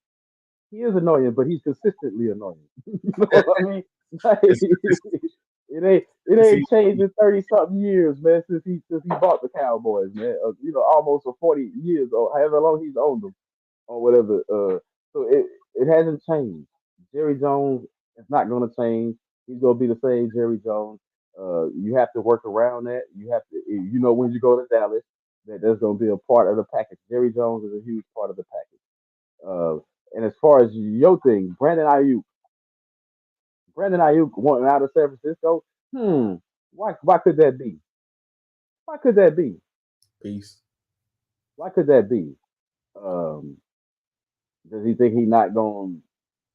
He is annoying, but he's consistently annoying. You know what I mean? Like, it ain't changed in 30 something years, man, since he bought the Cowboys, man. Almost for 40 years or however long he's owned them or whatever. So it hasn't changed. Jerry Jones is not going to change. He's going to be the same Jerry Jones. You have to work around that. You have to, when you go to Dallas, that there's going to be a part of the package. Jerry Jones is a huge part of the package. Uh, and as far as your thing, Brandon Ayuk wanting out of San Francisco. Why could that be? Why could that be? Peace. Why could that be? Um, does he think he's not going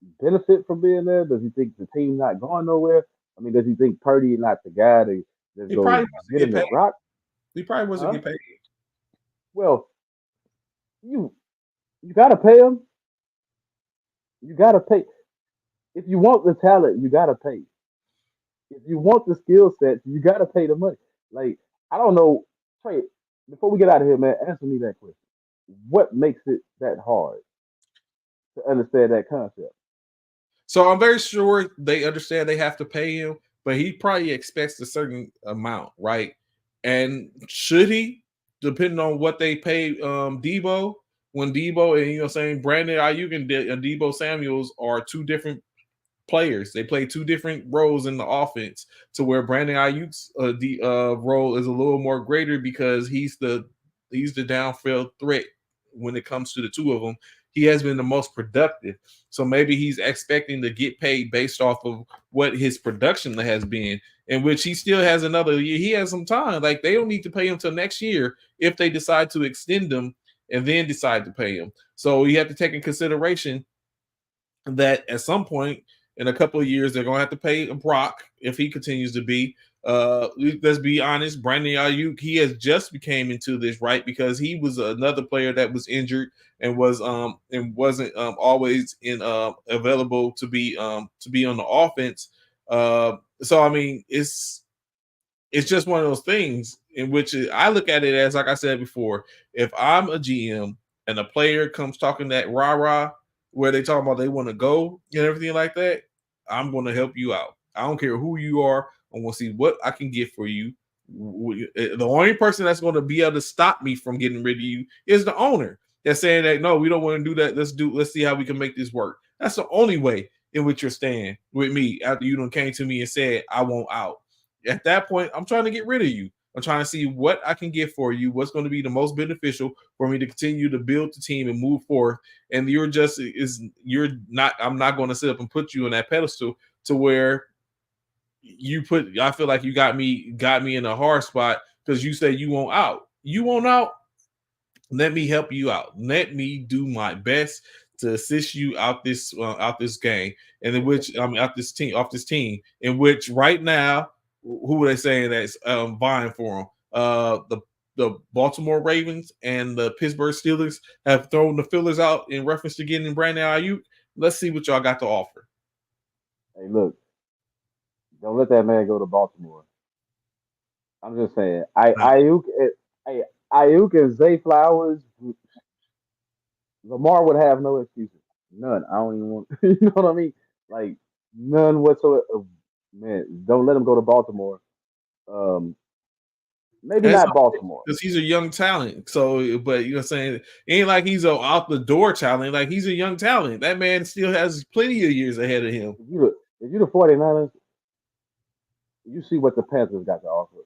to benefit from being there? Does he think the team not going nowhere? I mean, does he think Purdy not the guy that's He going probably to wants to get get him the paid. rock? He probably wants to Huh? get paid. Well, you you got to pay him. You got to pay. If you want the talent, you got to pay. If you want the skill sets, you got to pay the money. Like I don't know, Trey. Before we get out of here, man, answer me that question. What makes it that hard to understand that concept? So I'm very sure they understand they have to pay him, but he probably expects a certain amount, right? And should he, depending on what they pay Debo, when Debo and saying Brandon Ayuk and Debo Samuels are two different players. They play two different roles in the offense, to where Brandon Ayuk's role is a little more greater because he's the downfield threat when it comes to the two of them. He has been the most productive, so maybe he's expecting to get paid based off of what his production has been. In which he still has another year. He has some time. Like, they don't need to pay him till next year if they decide to extend him and then decide to pay him. So you have to take in consideration that at some point in a couple of years they're going to have to pay Brock if he continues to be. Let's be honest, Brandon Ayuk, he has just became into this, right, because he was another player that was injured and wasn't always in available to be on the offense. So I mean, it's just one of those things in which I look at it as, like I said before, if I'm a GM and a player comes talking that rah rah, where they talking about they want to go and everything like that, I'm going to help you out. I don't care who you are. I want to see what I can get for you. The only person that's going to be able to stop me from getting rid of you is the owner. They're saying that no, we don't want to do that. Let's see how we can make this work. That's the only way in which you're staying with me after you done came to me and said I want out. At that point, I'm trying to get rid of you. I'm trying to see what I can get for you, what's going to be the most beneficial for me to continue to build the team and move forward. And I'm not going to sit up and put you on that pedestal to where I feel like you got me in a hard spot because you say you want out. You want out? Let me help you out. Let me do my best to assist you out this game, and in which out this team in which right now, who are they saying that's vying for him? The Baltimore Ravens and the Pittsburgh Steelers have thrown the fillers out in reference to getting Brandon Ayuk. Let's see what y'all got to offer. Hey, look, don't let that man go to Baltimore. I'm just saying, hey, Ayuk and Zay Flowers, Lamar would have no excuses. None. I don't even want. You know what I mean? Like none whatsoever. Man, don't let him go to Baltimore. Um, maybe That's not Baltimore. because he's a young talent. So, but you know what I'm saying? It ain't like he's a out the door talent. Like, he's a young talent. That man still has plenty of years ahead of him. If you the 49ers, you see what the Panthers got to offer.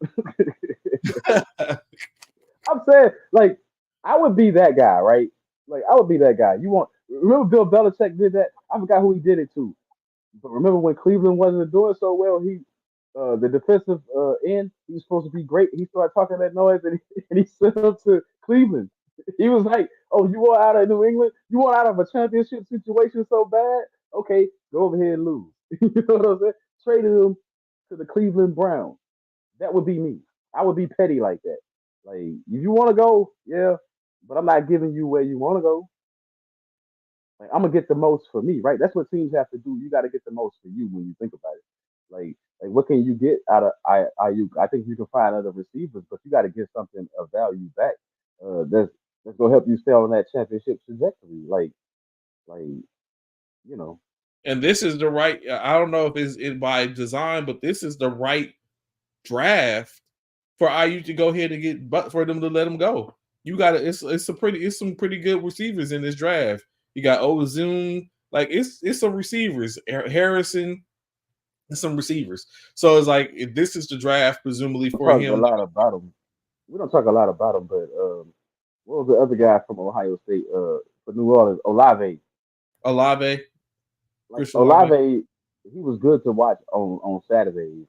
I'm saying, like, I would be that guy, right? Like, I would be that guy. Remember Bill Belichick did that? I forgot who he did it to. But remember when Cleveland wasn't doing so well, the defensive end, he was supposed to be great. He started talking that noise, and and he sent him to Cleveland. He was like, "Oh, you want out of New England? You want out of a championship situation so bad? Okay, go over here and lose." You know what I'm saying? Traded him to the Cleveland Browns. That would be me. I would be petty like that. Like, if you want to go, yeah, but I'm not giving you where you want to go. Like, I'm gonna get the most for me, right? That's what teams have to do. You got to get the most for you when you think about it. Like what can you get out of IU? I think you can find other receivers, but you got to get something of value back. That's gonna help you stay on that championship trajectory. Like you know, And this is the right. I don't know if it's by design, but this is the right draft for IU to go ahead and get, but for them to let them go. You got to. It's some pretty good receivers in this draft. You got Ozune. Like, it's some receivers. Harrison. Some receivers. So it's like, if this is the draft, presumably we for talk a him. lot about him. We don't talk a lot about him, but what was the other guy from Ohio State? For New Orleans, Olave. Olave, Like Chris Olave. Olave, he was good to watch on Saturdays.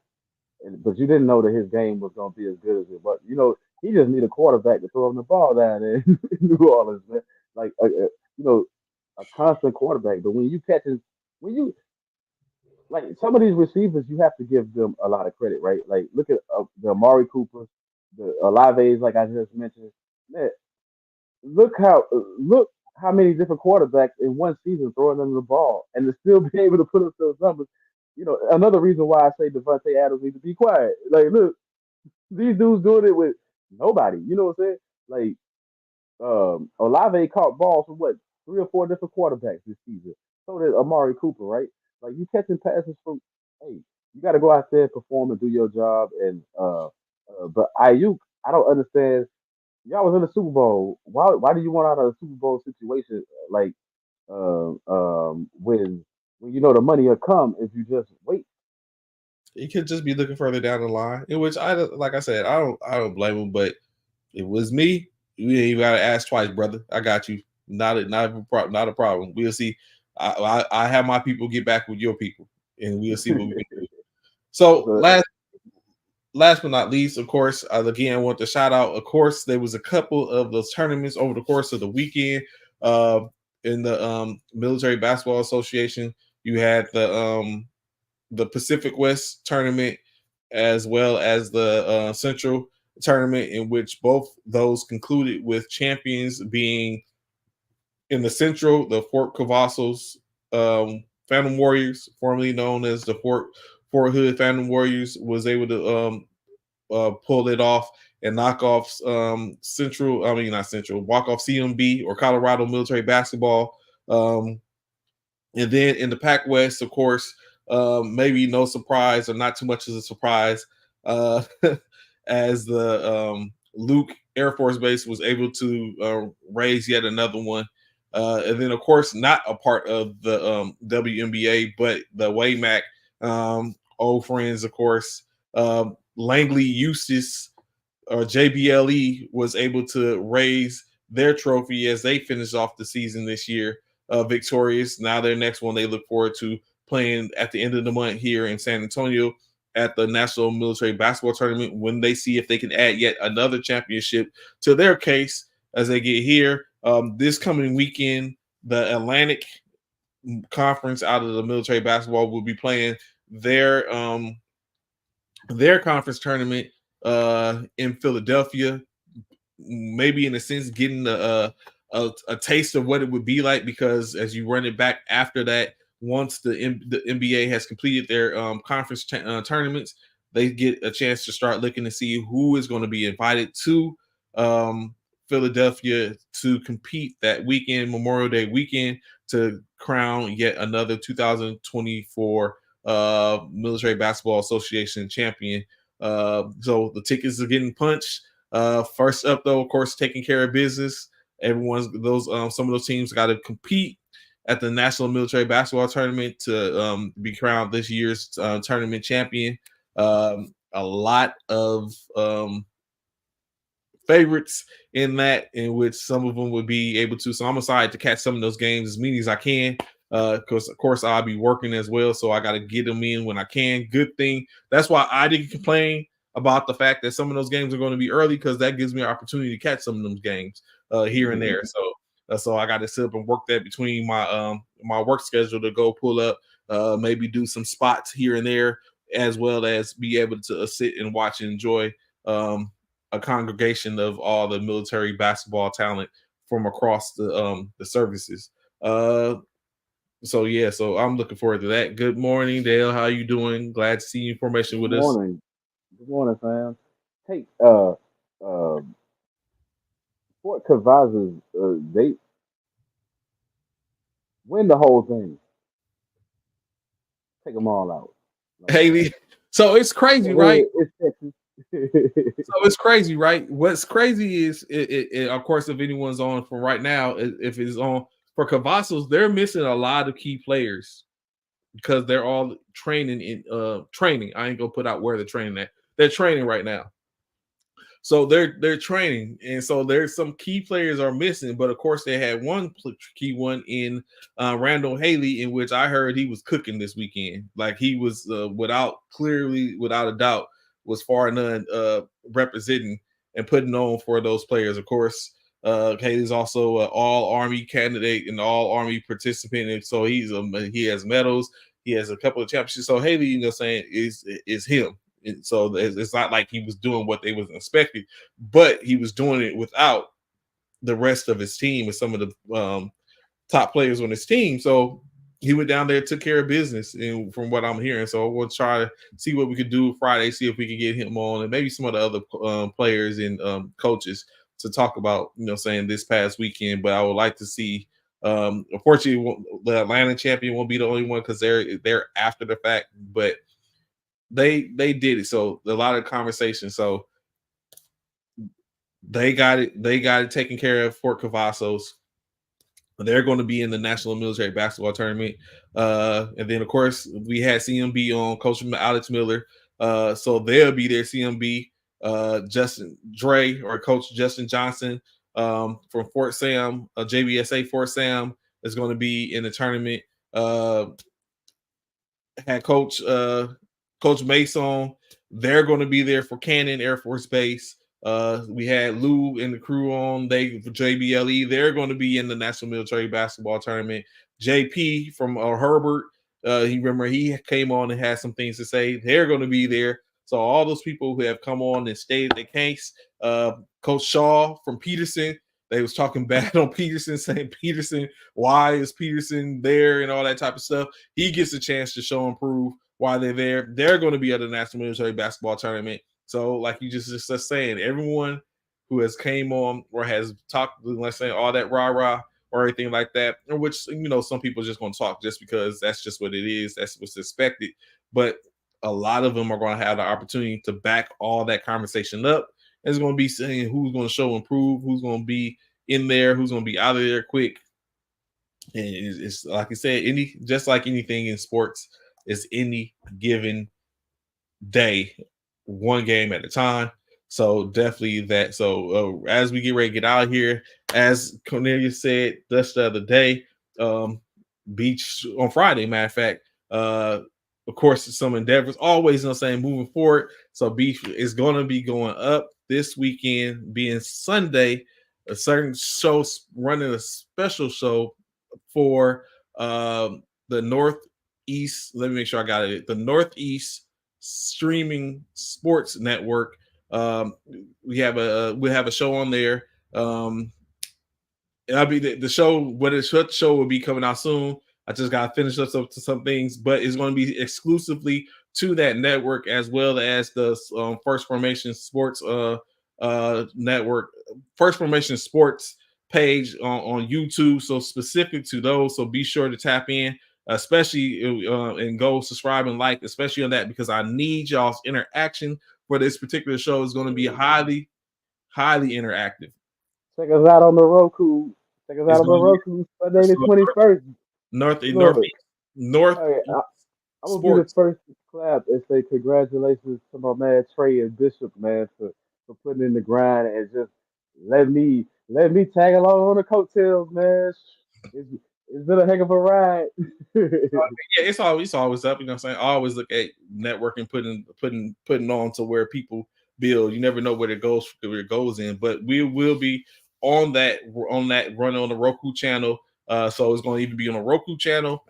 But you didn't know that his game was going to be as good as it was. He just need a quarterback to throw him the ball down there in New Orleans, man. Like, you know, a constant quarterback. But when you like some of these receivers, you have to give them a lot of credit, right? Like, look at the Amari Cooper, the Olaves, like I just mentioned. Man, look how many different quarterbacks in one season throwing them the ball and to still be able to put up those numbers. Another reason why I say Devontae Adams needs to be quiet. Like, look, these dudes doing it with nobody. You know what I'm saying? Like, Olave caught balls from what 3 or 4 different quarterbacks this season. So did Amari Cooper, right? Like you catching passes from, hey, you got to go out there and perform and do your job. And but Ayuk, I don't understand. Y'all was in the Super Bowl. Why do you want out of a Super Bowl situation like when you know the money will come if you just wait? He could just be looking further down the line. In which like I said, I don't blame him, but it was me. You ain't even gotta ask twice, brother. I got you. Not a problem. We'll see. I have my people get back with your people, and we'll see what we can do. So So, last but not least, of course, again, I want to shout out. Of course, there was a couple of those tournaments over the course of the weekend. Uh, in the Military Basketball Association, you had the Pacific West tournament as well as the Central tournament, in which both those concluded with champions being in the Central, the Fort Cavazos Phantom Warriors, formerly known as the Fort Hood Phantom Warriors, was able to pull it off and knock off Central. I mean, not Central. Walk off CMB or Colorado Military Basketball. And then in the Pac West, of course, maybe no surprise or not too much as a surprise, uh, as the Luke Air Force Base was able to raise yet another one. And then, of course, not a part of the WNBA, but the WayMac old friends, of course. Langley Eustace or JBLE was able to raise their trophy as they finish off the season this year victorious. Now their next one they look forward to playing at the end of the month here in San Antonio at the National Military Basketball Tournament when they see if they can add yet another championship to their case as they get here. This coming weekend, the Atlantic Conference out of the military basketball will be playing their conference tournament in Philadelphia, maybe in a sense getting a taste of what it would be like, because as you run it back after that, once the NBA has completed their conference tournaments, they get a chance to start looking to see who is going to be invited to Philadelphia to compete that weekend, Memorial Day weekend, to crown yet another 2024 Military Basketball Association champion. So the tickets are getting punched. First up, though, of course, taking care of business. Some of those teams got to compete at the National Military Basketball Tournament to be crowned this year's tournament champion. A lot of favorites in that, in which some of them would be able to. So I'm excited to catch some of those games as many as I can. Because of course I'll be working as well, so I got to get them in when I can. Good thing. That's why I didn't complain about the fact that some of those games are going to be early, because that gives me an opportunity to catch some of those games here and there. So I got to sit up and work that between my work schedule to go pull up, maybe do some spots here and there, as well as be able to sit and watch and enjoy a congregation of all the military basketball talent from across the services. So I'm looking forward to that. Good morning, Dale. How you doing? Glad to see you in formation good with us. morning, good morning, fam. Take uh Fort Cavazos, they win the whole thing. Take them all out. Like Haley. So it's crazy, right? it's Texas. So it's crazy, right? What's crazy is, of course, if anyone's on from right now, if it's on for Cavazos, they're missing a lot of key players because they're all training in training. I ain't gonna put out where they're training at. They're training right now. So they're training, and so there's some key players are missing. But of course, they had one key one in Randall Haley, in which I heard he was cooking this weekend. Like he was without a doubt, was far and none representing and putting on for those players. Of course, Haley's also an All Army candidate and All Army participant, and so he has medals. He has a couple of championships. So Haley, saying is him. And so it's not like he was doing what they was expecting, but he was doing it without the rest of his team and some of the top players on his team. So he went down there, took care of business, and from what I'm hearing. So we'll try to see what we could do Friday, see if we can get him on, and maybe some of the other players and coaches to talk about, saying this past weekend. But I would like to see Unfortunately, the Atlanta champion won't be the only one because they're after the fact, but they did it. So a lot of conversation. So they got it taken care of. Fort Cavazos. They're going to be in the National Military Basketball Tournament. And then, of course, we had CMB on, Coach Alex Miller. So they'll be there, CMB, Justin Dre or Coach Justin Johnson from Fort Sam, JBSA Fort Sam is going to be in the tournament. Had Coach Mason. They're going to be there for Cannon Air Force Base. We had Lou and the crew on. They for JBLE. They're going to be in the National Military Basketball Tournament. JP from Herbert. He came on and had some things to say. They're going to be there. So all those people who have come on and stayed the case. Coach Shaw from Peterson. They was talking bad on Peterson, saying Peterson, why is Peterson there and all that type of stuff. He gets a chance to show and prove why they're there. They're going to be at the National Military Basketball Tournament. So, like you just saying, everyone who has came on or has talked, let's say, all that rah-rah or anything like that, which, some people are just going to talk just because that's just what it is. That's what's expected. But a lot of them are going to have the opportunity to back all that conversation up. It's going to be saying who's going to show and prove, who's going to be in there, who's going to be out of there quick. And it's like I said, just like anything in sports, it's any given day, one game at a time. So definitely that. So as we get ready to get out of here, as Cornelius said just the other day, beach on Friday, matter of fact, of course, some endeavors always saying moving forward. So beach is going to be going up this weekend, being Sunday. A certain show running a special show for the Northeast. Let me make sure I got it. The Northeast Streaming Sports Network. We have a show on there. It'll be the show. The show will be coming out soon. I just got to finish up to some things, but it's going to be exclusively to that network as well as the First Formation Sports network, First Formation Sports page on YouTube. So specific to those. So be sure to tap in, especially and go subscribe and like, especially on that, because I need y'all's interaction for this particular show. Is going to be highly, highly interactive. Check us out on the Roku. Check us out It's on the going to Roku Sunday the 21st. North Hey, I'm gonna be the Sports. first to clap and say congratulations to my man Trey and Bishop, man, for putting in the grind and just let me tag along on the coattails, man. It's, it's been a heck of a ride. Yeah, it's always up. You know what I'm saying? I always look at networking, putting on to where people build. You never know where it goes in, but we will be on that run on the Roku channel. So it's going to either be on the Roku channel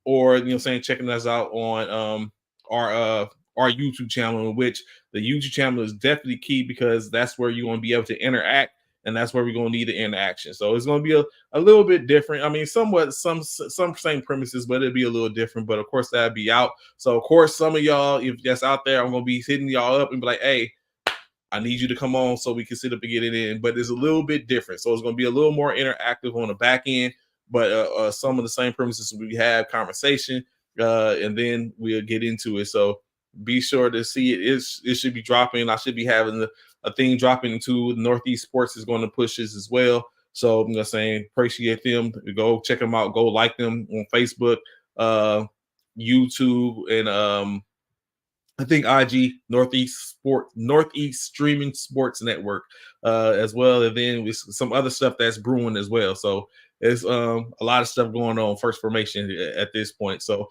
or checking us out on our YouTube channel, in which the YouTube channel is definitely key because that's where you're going to be able to interact, and that's where we're going to need the interaction. So it's going to be a little bit different. I mean, somewhat some same premises, but it'll be a little different. But of course, that'll be out. So of course, some of y'all, if that's out there, I'm going to be hitting y'all up and be like, hey, I need you to come on so we can sit up and get it in. But it's a little bit different. So it's going to be a little more interactive on the back end, but some of the same premises we have conversation, and then we'll get into it. So be sure to see it. It should be dropping. I should be having a thing dropping into Northeast Sports is going to push this as well. So I'm just saying, appreciate them. Go check them out. Go like them on Facebook, YouTube, and I think IG Northeast Streaming Sports Network as well, and then with some other stuff that's brewing as well. So there's a lot of stuff going on First Formation at this point. So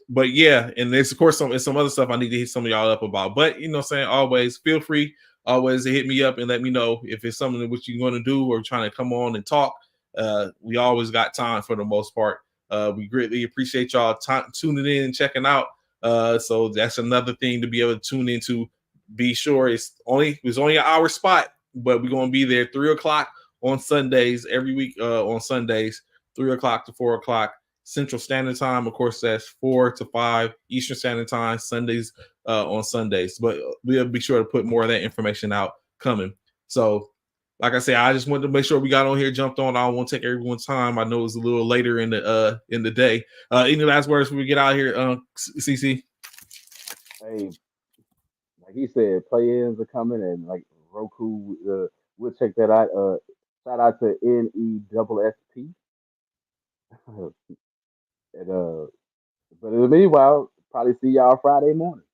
but yeah, and there's of course some other stuff I need to hit some of y'all up about. But saying, always feel free always to hit me up and let me know if it's something which you're going to do or trying to come on and talk. We always got time for the most part. We greatly appreciate y'all tuning in and checking out. So that's another thing to be able to tune into. Be sure it's only an hour spot, but we're gonna be there 3:00 on Sundays every week. On Sundays, 3:00 to 4:00 Central Standard Time. Of course, that's 4 to 5 Eastern Standard Time. Sundays on Sundays, but we'll be sure to put more of that information out coming. So like I said, I just wanted to make sure we got on here, jumped on. I don't want to take everyone's time. I know it's a little later in the day. Any last words before we get out of here, CC? Hey, like he said, play-ins are coming, and like Roku, we'll check that out. Shout out to NESSP. And but in the meanwhile, probably see y'all Friday morning.